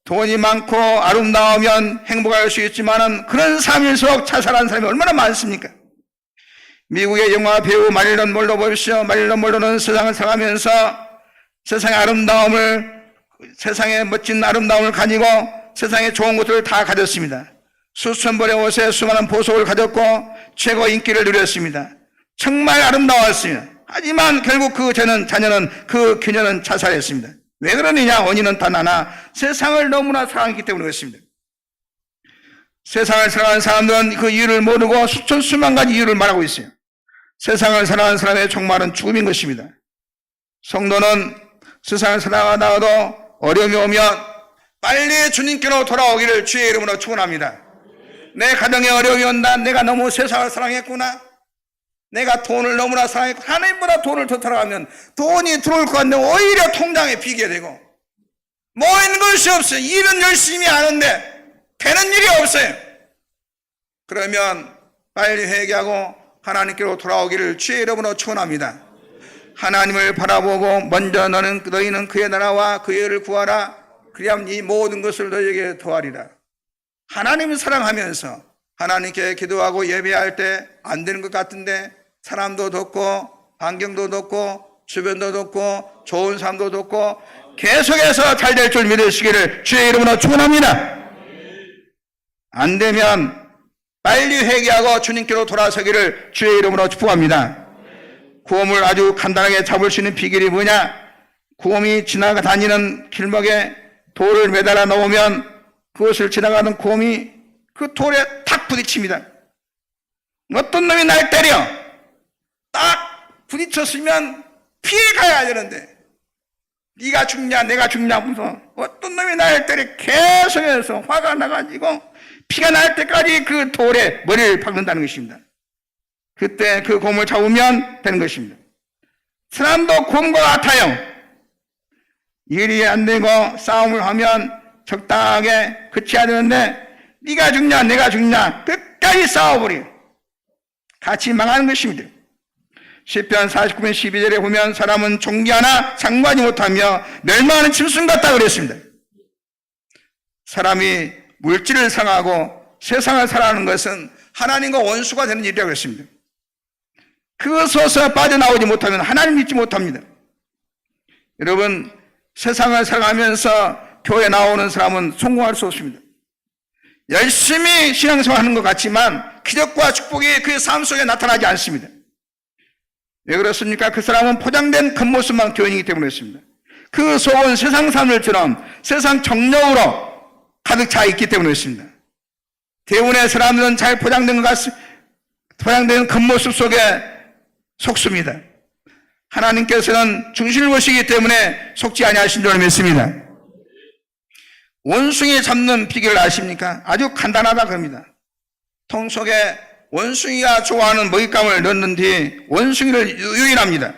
돈이 많고 아름다우면 행복할 수 있지만은 그런 삶일수록 자살한 사람이 얼마나 많습니까? 미국의 영화 배우 마릴런 몰로 보십시오. 마릴런 몰로는 세상을 살아가면서 세상의 아름다움을, 세상의 멋진 아름다움을 가지고 세상의 좋은 것들을 다 가졌습니다. 수천 벌의 옷에 수많은 보석을 가졌고 최고 인기를 누렸습니다. 정말 아름다웠습니다. 하지만 결국 그 자녀는 그 그녀는 자살했습니다. 왜 그러느냐? 원인은 단 하나, 세상을 너무나 사랑했기 때문에 그렇습니다. 세상을 사랑하는 사람들은 그 이유를 모르고 수만 가지 이유를 말하고 있어요. 세상을 사랑하는 사람의 종말은 죽음인 것입니다. 성도는 세상을 살아가다가도 어려움이 오면 빨리 주님께로 돌아오기를 주의 이름으로 축원합니다. 내 가정에 어려움이 온다. 내가 너무 세상을 사랑했구나. 내가 돈을 너무나 사랑했고 하나님보다 돈을 더 사랑하면 돈이 들어올 것 같은데 오히려 통장에 비게 되고 모이는 것이 없어요. 일은 열심히 하는데 되는 일이 없어요. 그러면 빨리 회개하고 하나님께로 돌아오기를 주의 이름으로 축원합니다. 하나님을 바라보고 먼저 너희는 그의 나라와 그의 의를 구하라. 그리하면 이 모든 것을 너희에게 더하리라. 하나님을 사랑하면서 하나님께 기도하고 예배할 때 안 되는 것 같은데 사람도 덥고 환경도 덥고 주변도 덥고 좋은 삶도 덥고 계속해서 잘 될 줄 믿으시기를 주의 이름으로 축원합니다. 안 되면 빨리 회개하고 주님께로 돌아서기를 주의 이름으로 축복합니다. 구음을 아주 간단하게 잡을 수 있는 비결이 뭐냐? 구음이 지나다니는 길목에 돌을 매달아 놓으면 그것을 지나가는 구음이 그 돌에 탁 부딪힙니다. 어떤 놈이 날 때려 딱 부딪혔으면 피해 가야 되는데 네가 죽냐 내가 죽냐 무서 어떤 놈이 날 때려 계속해서 화가 나가지고 피가 날 때까지 그 돌에 머리를 박는다는 것입니다. 그때 그 곰을 잡으면 되는 것입니다. 사람도 곰과 같아요. 일이 안 되고 싸움을 하면 적당하게 그쳐야 되는데 네가 죽냐 내가 죽냐 끝까지 싸워버려 같이 망하는 것입니다. 시편 49편 12절에 보면 사람은 종기 하나 상관이 못하며 멸망하는 짐승 같다 그랬습니다. 사람이 물질을 상하고 세상을 살아가는 것은 하나님과 원수가 되는 일이라고 했습니다. 그것에서 빠져나오지 못하면 하나님 믿지 못합니다. 여러분 세상을 살아가면서 교회 나오는 사람은 성공할 수 없습니다. 열심히 신앙생활하는 것 같지만 기적과 축복이 그의 삶 속에 나타나지 않습니다. 왜 그렇습니까? 그 사람은 포장된 겉모습만 교인이기 때문에 그렇습니다. 그 속은 세상 사람들처럼 세상 정력으로 가득 차 있기 때문에 그렇습니다. 대부분의 사람들은 잘 포장된 것 같습니다. 포장된 겉모습 속에 속습니다. 하나님께서는 중심을 보시기 때문에 속지 아니하신 줄 믿습니다. 원숭이 잡는 비결을 아십니까? 아주 간단하다 그럽니다. 통 속에 원숭이가 좋아하는 먹잇감을 넣는 뒤 원숭이를 유인합니다.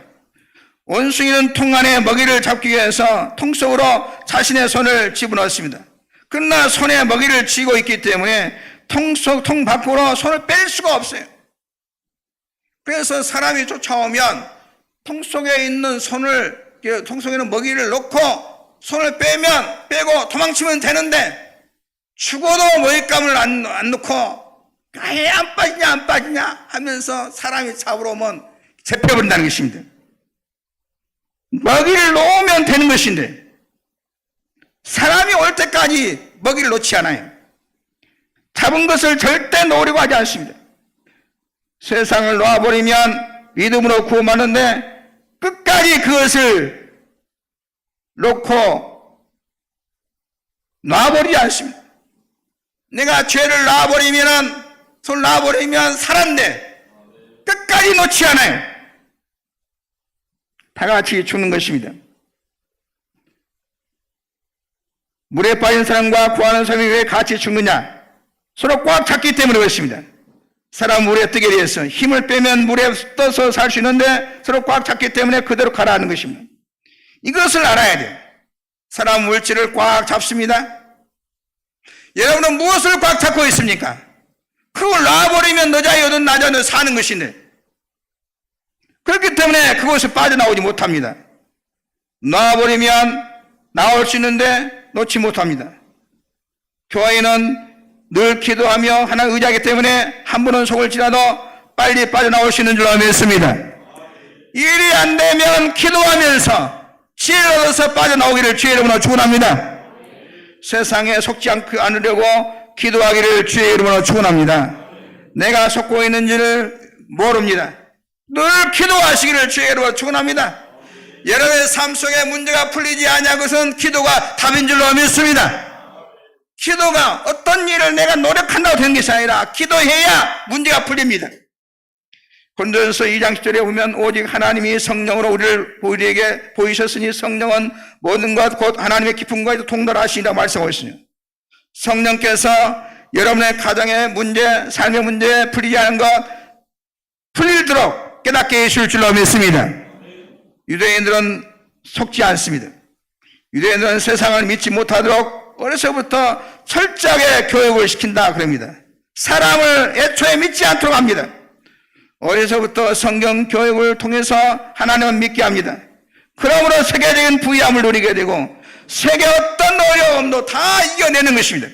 원숭이는 통 안에 먹이를 잡기 위해서 통 속으로 자신의 손을 집어넣습니다. 그러나 손에 먹이를 쥐고 있기 때문에 통 밖으로 손을 뺄 수가 없어요. 그래서 사람이 쫓아오면 통 속에 있는 통 속에 있는 먹이를 놓고 손을 빼고 도망치면 되는데 죽어도 먹잇감을 안 놓고 아예 안 빠지냐 하면서 사람이 잡으러 오면 잡혀버린다는 것입니다. 먹이를 놓으면 되는 것인데 사람이 올 때까지 먹이를 놓지 않아요. 잡은 것을 절대 놓으려고 하지 않습니다. 세상을 놓아버리면 믿음으로 구원하는데 끝까지 그것을 놓고 놔버리지 않습니다. 내가 죄를 놔버리면, 손 놔버리면 살았는데 끝까지 놓지 않아요. 다 같이 죽는 것입니다. 물에 빠진 사람과 구하는 사람이 왜 같이 죽느냐? 서로 꽉 잡기 때문에 그렇습니다. 사람 물에 뜨게 되어서 힘을 빼면 물에 떠서 살 수 있는데 서로 꽉 잡기 때문에 그대로 가라앉는 것입니다. 이것을 알아야 돼요. 사람 물질을 꽉 잡습니다. 여러분은 무엇을 꽉 잡고 있습니까? 그걸 놔버리면 너자여든 나자여든 사는 것인데 그렇기 때문에 그것을 빠져나오지 못합니다. 놔버리면 나올 수 있는데 놓지 못합니다. 교회는 늘 기도하며 하나님 의지하기 때문에 한 번은 속을 지나도 빨리 빠져나올 수 있는 줄로 믿습니다. 일이 안 되면 기도하면서 지혜를 얻어서 빠져나오기를 주의 이름으로 축원합니다. 세상에 속지 않으려고 기도하기를 주의 이름으로 축원합니다. 내가 속고 있는지를 모릅니다. 늘 기도하시기를 주의 이름으로 축원합니다. 여러분의 삶 속에 문제가 풀리지 않냐 것은 기도가 답인 줄로 믿습니다. 기도가 어떤 일을 내가 노력한다고 되는 것이 아니라 기도해야 문제가 풀립니다. 고린도전서 2장 10절에 보면 오직 하나님이 성령으로 우리에게 보이셨으니 성령은 모든 것 곧 하나님의 깊은 것에도 통달하시니라 말씀하고 있으니 성령께서 여러분의 가정의 문제, 삶의 문제 풀리지 않은 것 풀리도록 깨닫게 해주실 줄로 믿습니다. 유대인들은 속지 않습니다. 유대인들은 세상을 믿지 못하도록 어려서부터 철저하게 교육을 시킨다 그럽니다. 사람을 애초에 믿지 않도록 합니다. 어려서부터 성경 교육을 통해서 하나님을 믿게 합니다. 그러므로 세계적인 부유함을 누리게 되고 세계 어떤 어려움도 다 이겨내는 것입니다.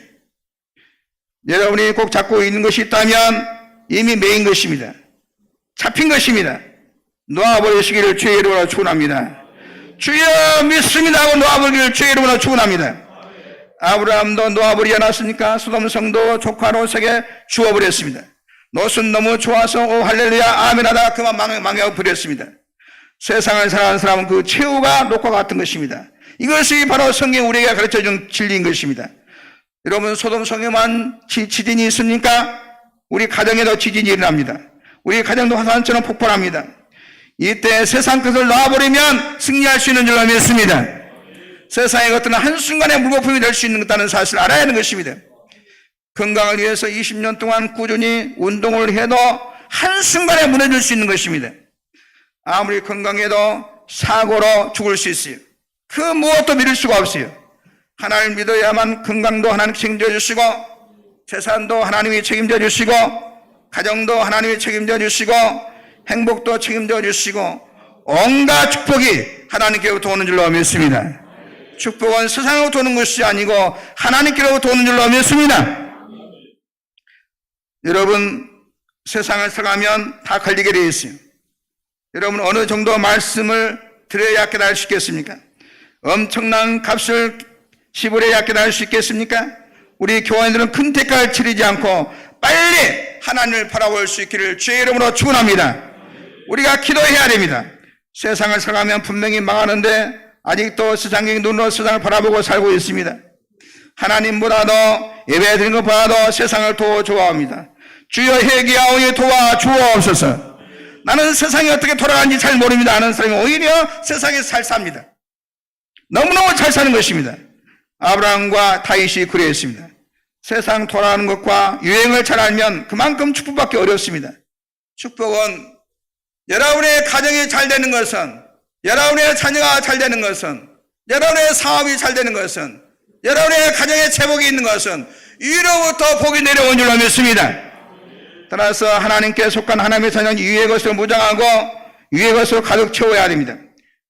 여러분이 꼭 잡고 있는 것이 있다면 이미 매인 것입니다. 잡힌 것입니다. 놓아버리시기를 주의 이름으로 축원합니다. 주여 믿습니다 하고 놓아버리기를 주의 이름으로 축원합니다. 아브라함도 놓아버리지 않았습니까? 소돔성도 조카 롯에게 주워버렸습니다. 롯은 너무 좋아서 오 할렐루야 아멘 하다가 그만 망해버렸습니다. 세상을 살아가는 사람은 그 최후가 롯과 같은 것입니다. 이것이 바로 성경이 우리에게 가르쳐준 진리인 것입니다. 여러분 소돔성에만 지진이 있습니까? 우리 가정에도 지진이 일어납니다. 우리 가정도 화산처럼 폭발합니다. 이때 세상 것을 놔버리면 승리할 수 있는 줄로 믿습니다. 세상의 것들은 한순간에 물거품이 될 수 있다는 사실을 알아야 하는 것입니다. 건강을 위해서 20년 동안 꾸준히 운동을 해도 한순간에 무너질 수 있는 것입니다. 아무리 건강해도 사고로 죽을 수 있어요. 그 무엇도 믿을 수가 없어요. 하나님을 믿어야만 건강도 하나님 책임져 주시고 재산도 하나님이 책임져 주시고 가정도 하나님이 책임져 주시고 행복도 책임져 주시고 온갖 축복이 하나님께로부터 오는 줄로 믿습니다. 축복은 세상으로부터 오는 것이 아니고 하나님께로부터 오는 줄로 믿습니다. 여러분 세상을 살아가면 다 걸리게 되어 있어요. 여러분 어느 정도 말씀을 드려야 깨달을 수 있겠습니까? 엄청난 값을 지불해야 깨달을 수 있겠습니까? 우리 교회들은 큰 대가를 치르지 않고 빨리 하나님을 바라볼 수 있기를 주의 이름으로 축원합니다. 우리가 기도해야 됩니다. 세상을 살아가면 분명히 망하는데 아직도 세상적인 눈으로 세상을 바라보고 살고 있습니다. 하나님보다도 예배드리는 것보다도 세상을 더 좋아합니다. 주여 회개하오니 도와주옵소서. 나는 세상이 어떻게 돌아가는지 잘 모릅니다 하는 사람이 오히려 세상에서 잘 삽니다. 너무너무 잘 사는 것입니다. 아브라함과 다윗이 그랬습니다. 세상 돌아가는 것과 유행을 잘 알면 그만큼 축복받기 어렵습니다. 축복은 여러분의 가정이 잘 되는 것은, 여러분의 자녀가 잘 되는 것은, 여러분의 사업이 잘 되는 것은, 여러분의 가정에 제복이 있는 것은 위로부터 복이 내려온 줄로 믿습니다. 따라서 하나님께 속한 하나님의 자녀는 위의 것으로 무장하고 위의 것으로 가득 채워야 됩니다.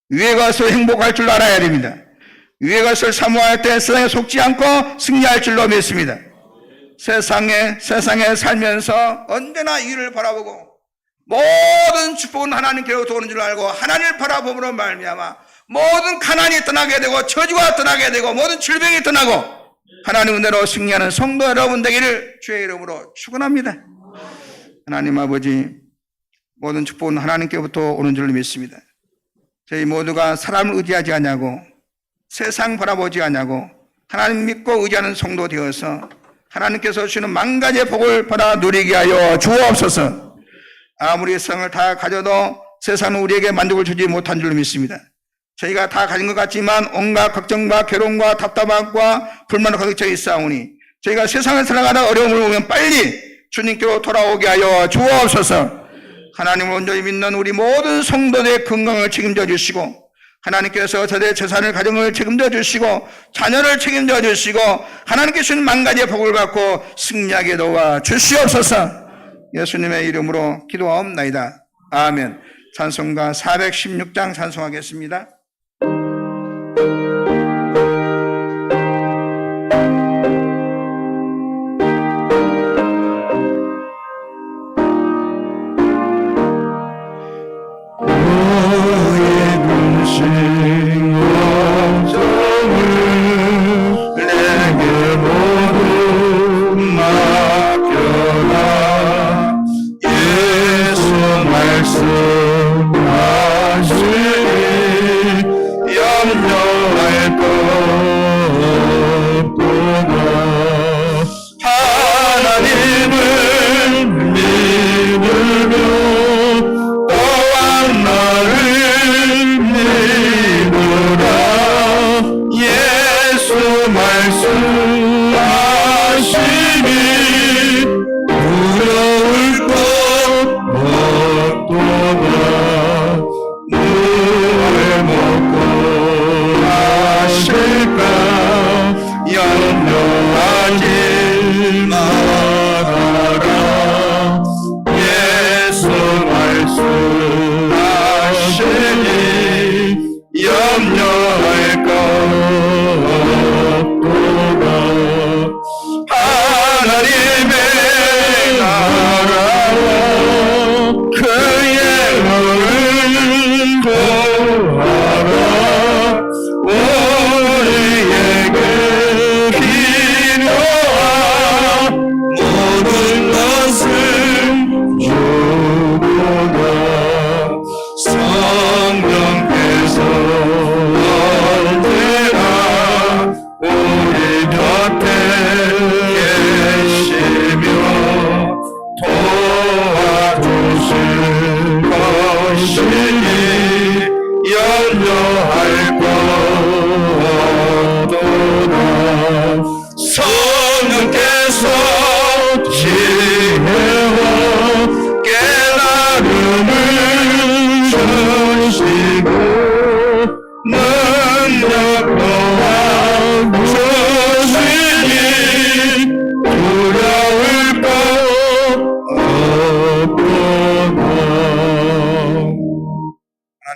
위의 것으로 행복할 줄 알아야 됩니다. 위의 것을 사모할 때 세상에 속지 않고 승리할 줄로 믿습니다. 세상에 살면서 언제나 위를 바라보고 모든 축복은 하나님께로부터 오는 줄 알고 하나님을 바라봄으로 말미암아 모든 가난이 떠나게 되고 저주가 떠나게 되고 모든 질병이 떠나고 하나님 은혜로 승리하는 성도 여러분 되기를 주의 이름으로 축원합니다. 하나님 아버지, 모든 축복은 하나님께부터 오는 줄 믿습니다. 저희 모두가 사람을 의지하지 않냐고, 세상 바라보지 않냐고, 하나님 믿고 의지하는 성도 되어서 하나님께서 주시는 만 가지의 복을 받아 누리게 하여 주옵소서. 아무리 세상을 다 가져도 세상은 우리에게 만족을 주지 못한 줄 믿습니다. 저희가 다 가진 것 같지만 온갖 걱정과 괴로움과 답답함과 불만을 가득 차 있사오니 저희가 세상을 살아가다 어려움을 보면 빨리 주님께로 돌아오게 하여 주옵소서. 하나님을 온전히 믿는 우리 모든 성도들의 건강을 책임져 주시고 하나님께서 저들의 재산을 가정을 책임져 주시고 자녀를 책임져 주시고 하나님께 주신 만 가지의 복을 받고 승리하게 도와 주시옵소서. 예수님의 이름으로 기도하옵나이다. 아멘. 찬송가 416장 찬송하겠습니다.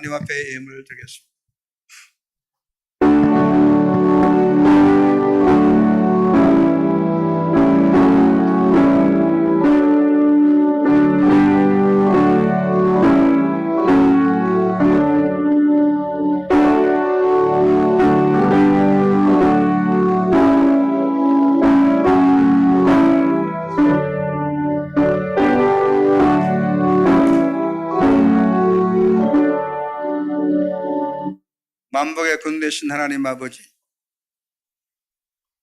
하나님 앞에 예물을 드리겠습니다. 만복의 근 되신 하나님 아버지,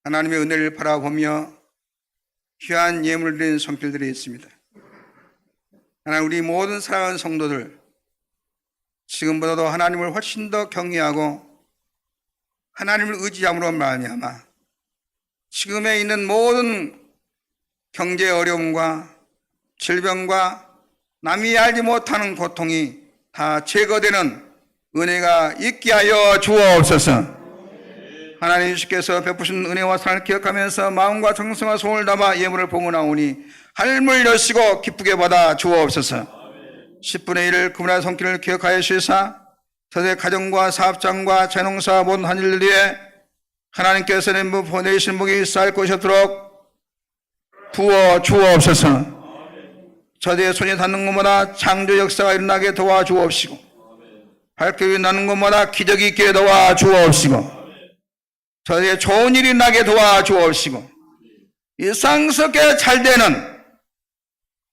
하나님의 은혜를 바라보며 귀한 예물을 드린 손길들이 있습니다. 하나님, 우리 모든 사랑하는 성도들 지금보다도 하나님을 훨씬 더 경외하고 하나님을 의지함으로 말미암아 지금에 있는 모든 경제 어려움과 질병과 남이 알지 못하는 고통이 다 제거되는 은혜가 있게 하여 주옵소서. 하나님 주께서 베푸신 은혜와 사랑을 기억하면서 마음과 정성과 소원을 담아 예물을 봉헌하오니 하늘을 여시고 기쁘게 받아 주옵소서. 10분의 1을 그분의 손길을 기억하여 주시사 저의 가정과 사업장과 재농사 모든 한 일들 위해 하나님께서 보내신 복이 쌓일 것이 없도록 부어 주옵소서. 저의 손이 닿는 것마다 창조 역사가 일어나게 도와주옵시고 발길이 나는 곳마다 기적이 있게 도와주옵시고 저에게 좋은 일이 나게 도와주옵시고 일상스럽게 잘 되는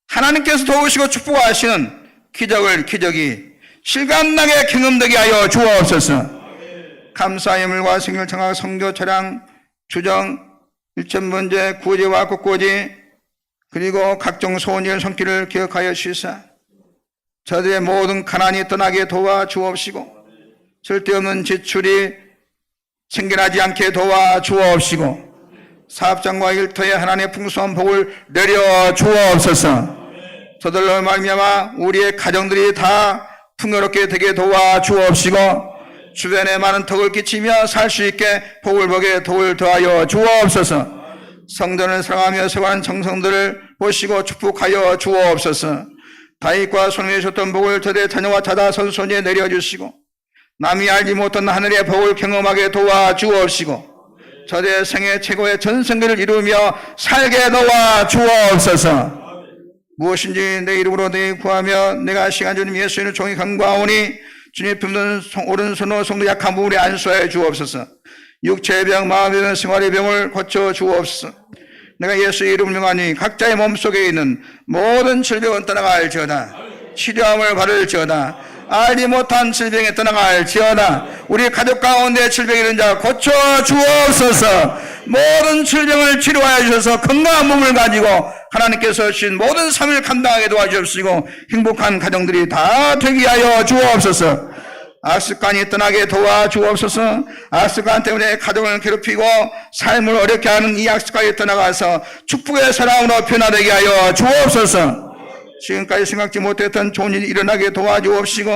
하나님께서 도우시고 축복하시는 기적이 실감나게 경험되게 하여 주옵소서. 감사 예물과 생일 청각 성교 차량 주정 일천번제 구제와 국고지 그리고 각종 소원일 손길을 기억하여 주시사 저들의 모든 가난이 떠나게 도와주옵시고 쓸데없는 지출이 생겨나지 않게 도와주옵시고 사업장과 일터에 하나님의 풍성한 복을 내려 주옵소서. 저들로 말미암아 우리의 가정들이 다 풍요롭게 되게 도와주옵시고 주변에 많은 덕을 끼치며 살 수 있게 복을 보게 도울 더하여 주옵소서. 성전을 사랑하며 세워가는 정성들을 보시고 축복하여 주옵소서. 다윗과 솔로몬이 줬던 복을 저들의 자녀와 자다 선손에 내려주시고 남이 알지 못한 하늘의 복을 경험하게 도와주옵시고 저들의 생애 최고의 전성기를 이루며 살게 도와주옵소서. 무엇인지 내 이름으로 내 구하며 내가 시간 주님 예수님을 종이 간구하오니 주님 품는 오른손으로 성도 약한 부분에 안수하여 주옵소서. 육체의 병, 마음의 병, 생활의 병을 고쳐 주옵소서. 내가 예수의 이름을 명하니 각자의 몸속에 있는 모든 질병은 떠나갈지어다. 치료함을 받을지어다. 알지 못한 질병에 떠나갈지어다. 우리 가족 가운데 질병이 있는 자 고쳐 주옵소서. 모든 질병을 치료하여 주셔서 건강한 몸을 가지고 하나님께서 주신 모든 삶을 감당하게 도와주옵시고 행복한 가정들이 다 되게 하여 주옵소서. 악습관이 떠나게 도와주옵소서. 악습관 때문에 가정을 괴롭히고 삶을 어렵게 하는 이 악습관이 떠나가서 축복의 사랑으로 변화되게 하여 주옵소서. 지금까지 생각지 못했던 좋은 일이 일어나게 도와주옵시고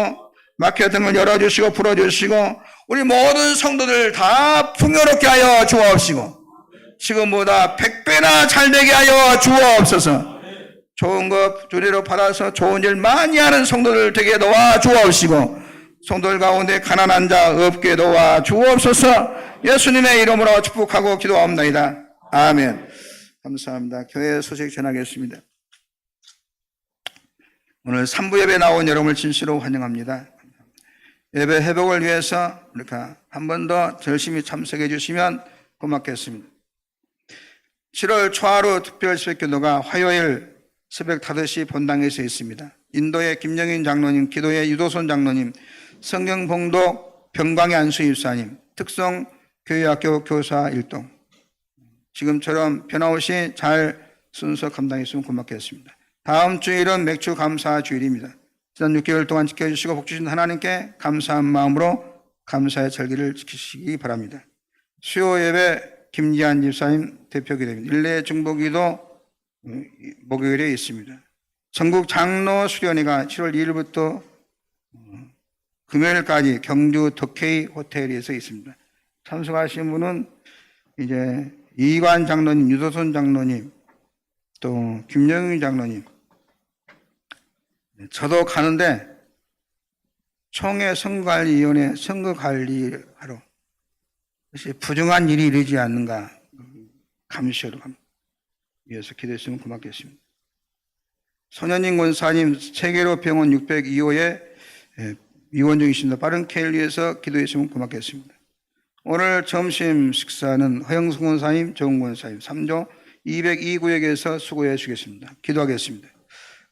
막혔던 걸 열어주시고 풀어주시고 우리 모든 성도들 다 풍요롭게 하여 주옵시고 지금보다 100배나 잘되게 하여 주옵소서. 좋은 것 주례로 받아서 좋은 일 많이 하는 성도들 되게 도와주옵시고 성도들 가운데 가난한 자 없게 도와주옵소서. 예수님의 이름으로 축복하고 기도합니다. 아멘. 감사합니다. 교회 소식 전하겠습니다. 오늘 3부 예배 나온 여러분을 진실로 환영합니다. 예배 회복을 위해서 이렇게 한 번 더 열심히 참석해 주시면 고맙겠습니다. 7월 초하루 특별 새벽기도가 화요일 새벽 5시 본당에서 있습니다. 인도의 김영인 장로님, 기도의 유도선 장로님, 성경봉독 병광의 안수 입사님, 특성교회학교 교사 일동 지금처럼 변함없이 잘 순서 감당했으면 고맙겠습니다. 다음 주일은 맥주 감사 주일입니다. 지난 6개월 동안 지켜주시고 복주신 하나님께 감사한 마음으로 감사의 절기를 지키시기 바랍니다. 수요 예배 김지한 집사님 대표기도입니다. 일례 중보기도 목요일에 있습니다. 전국 장로 수련회가 7월 2일부터 금요일까지 경주 덕케이 호텔에서 있습니다. 참석하신 분은 이제 이관 장로님, 유도선 장로님, 또 김영희 장로님. 저도 가는데 총회 선거관리위원회 선거관리하러 부정한 일이 이르지 않는가 감시하러 위해서 기도했으면 고맙겠습니다. 손현인 권사님 세계로 병원 602호에 위원 중이십니다. 빠른 케어를 위해서 기도했으면 고맙겠습니다. 오늘 점심 식사는 허영승 권사님, 정훈 권사님 3조 202구역에서 수고해 주겠습니다. 기도하겠습니다.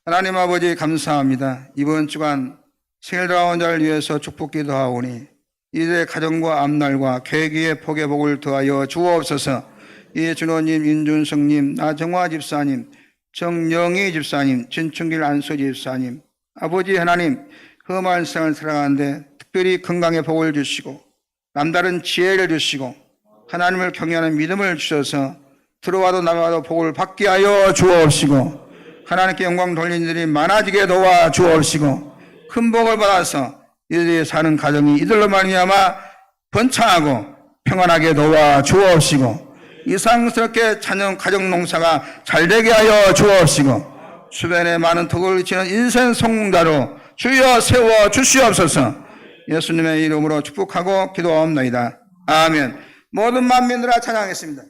하나님 아버지 감사합니다. 이번 주간 생일 돌아온 자를 위해서 축복 기도하오니 이들의 가정과 앞날과 계기의 복의 복을 더하여 주옵소서. 이준호님, 윤준성님, 나정화 집사님, 정영희 집사님, 진충길 안수 집사님, 아버지 하나님 험한 세상을 살아가는데 특별히 건강의 복을 주시고 남다른 지혜를 주시고 하나님을 경외하는 믿음을 주셔서 들어와도 나가도 복을 받게 하여 주옵시고 하나님께 영광 돌리는 일이 많아지게 도와 주옵시고 큰 복을 받아서 이들이 사는 가정이 이들로 말미암아 번창하고 평안하게 도와 주옵시고 이상스럽게 자녀 가정 농사가 잘되게 하여 주옵시고 주변에 많은 덕을 끼치는 인생 성공자로 주여 세워 주시옵소서. 예수님의 이름으로 축복하고 기도하옵나이다. 아멘. 모든 만민들아 찬양하겠습니다.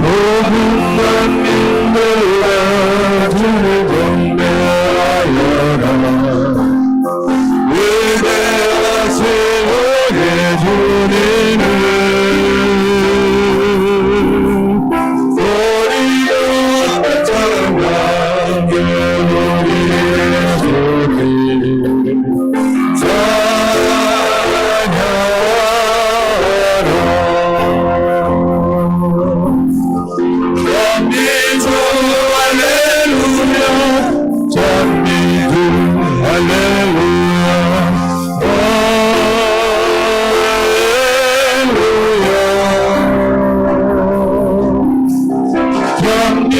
모든 만민 경배하여라 주를 경배하여라 위대하신 우리 주님을 우리가 찬양하게 우리의 주님 찬미주 할렐루야 찬미주 할렐루야 할렐루야 찬미주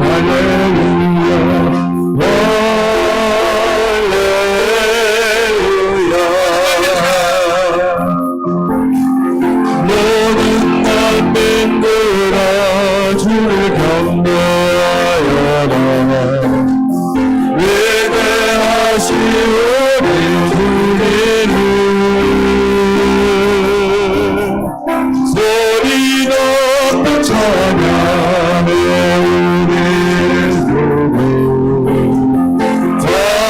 할렐루야 찬미주 할렐루야 모든 만민들아 주를 경배하여라 위대하신 우리 주님을 소리 높여 찬양해 우리 주님 찬미주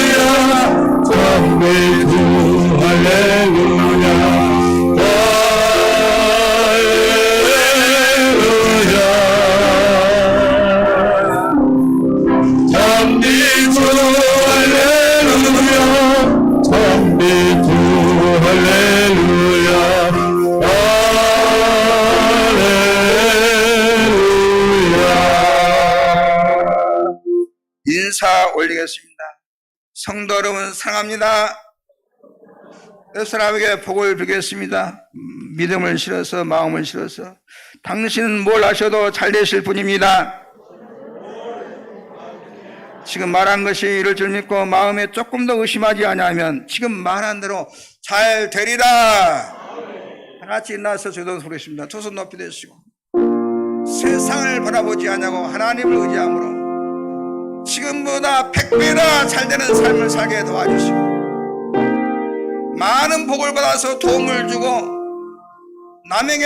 할렐루야 찬미주 할렐루야 할렐루야 찬미주 할렐루야 찬미주 할렐루야 할렐루야 인사 올리겠습니다. 성도 여러분 사랑합니다. 옆 사람에게 복을 빌겠습니다. 믿음을 실어서 마음을 실어서 당신은 뭘 하셔도 잘 되실 분입니다. 지금 말한 것이 이럴 줄 믿고 마음에 조금 더 의심하지 않으면 지금 말한 대로 잘 되리라. 다 같이 일어나서 주도 부르겠습니다. 두 손 높이 드시고 세상을 바라보지 않냐고 하나님을 의지함으로 지금보다 100배나 잘 되는 삶을 살게 도와주시고 많은 복을 받아서 도움을 주고 남에게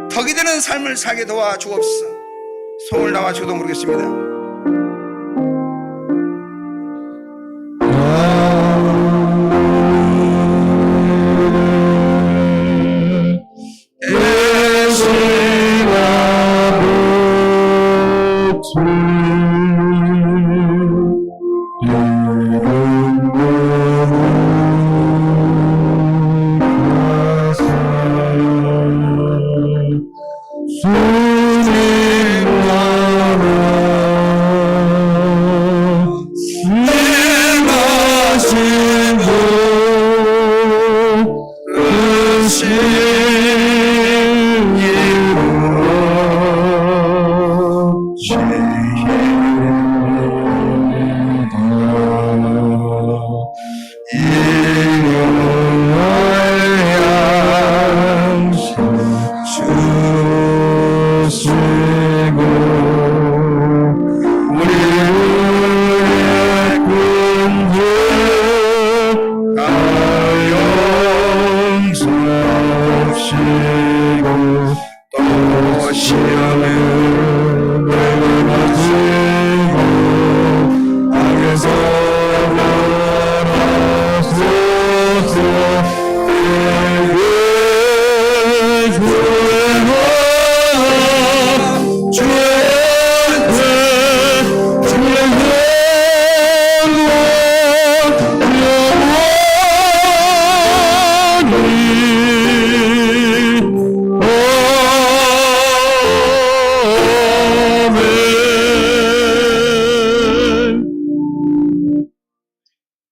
덕이 되는 삶을 살게 도와주옵소서. 손을 나와 주도 모르겠습니다.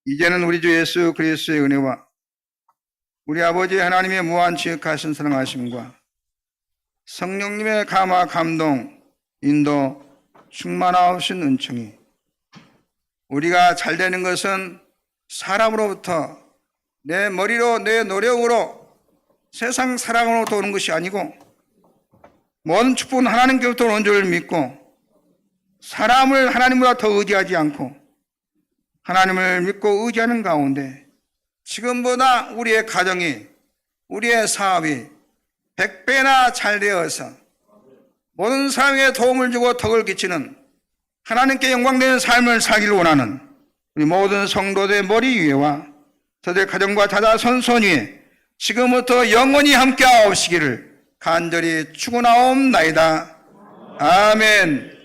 이제는 우리 주 예수 그리스도의 은혜와 우리 아버지 하나님의 무한 지극하신 사랑하심과 성령님의 감화 감동 인도 충만하신 은총이 우리가 잘 되는 것은 사람으로부터 내 머리로 내 노력으로 세상 사랑으로부터 오는 것이 아니고 모든 축복은 하나님께부터 오는 줄 믿고 사람을 하나님보다 더 의지하지 않고 하나님을 믿고 의지하는 가운데 지금보다 우리의 가정이, 우리의 사업이 100배나 잘 되어서 모든 사람에게 도움을 주고 덕을 끼치는 하나님께 영광되는 삶을 살기를 원하는 우리 모든 성도들의 머리 위에와 저দের 가정과 자자손손 위에 지금부터 영원히 함께하옵시기를 간절히 축원하옵나이다. 아멘.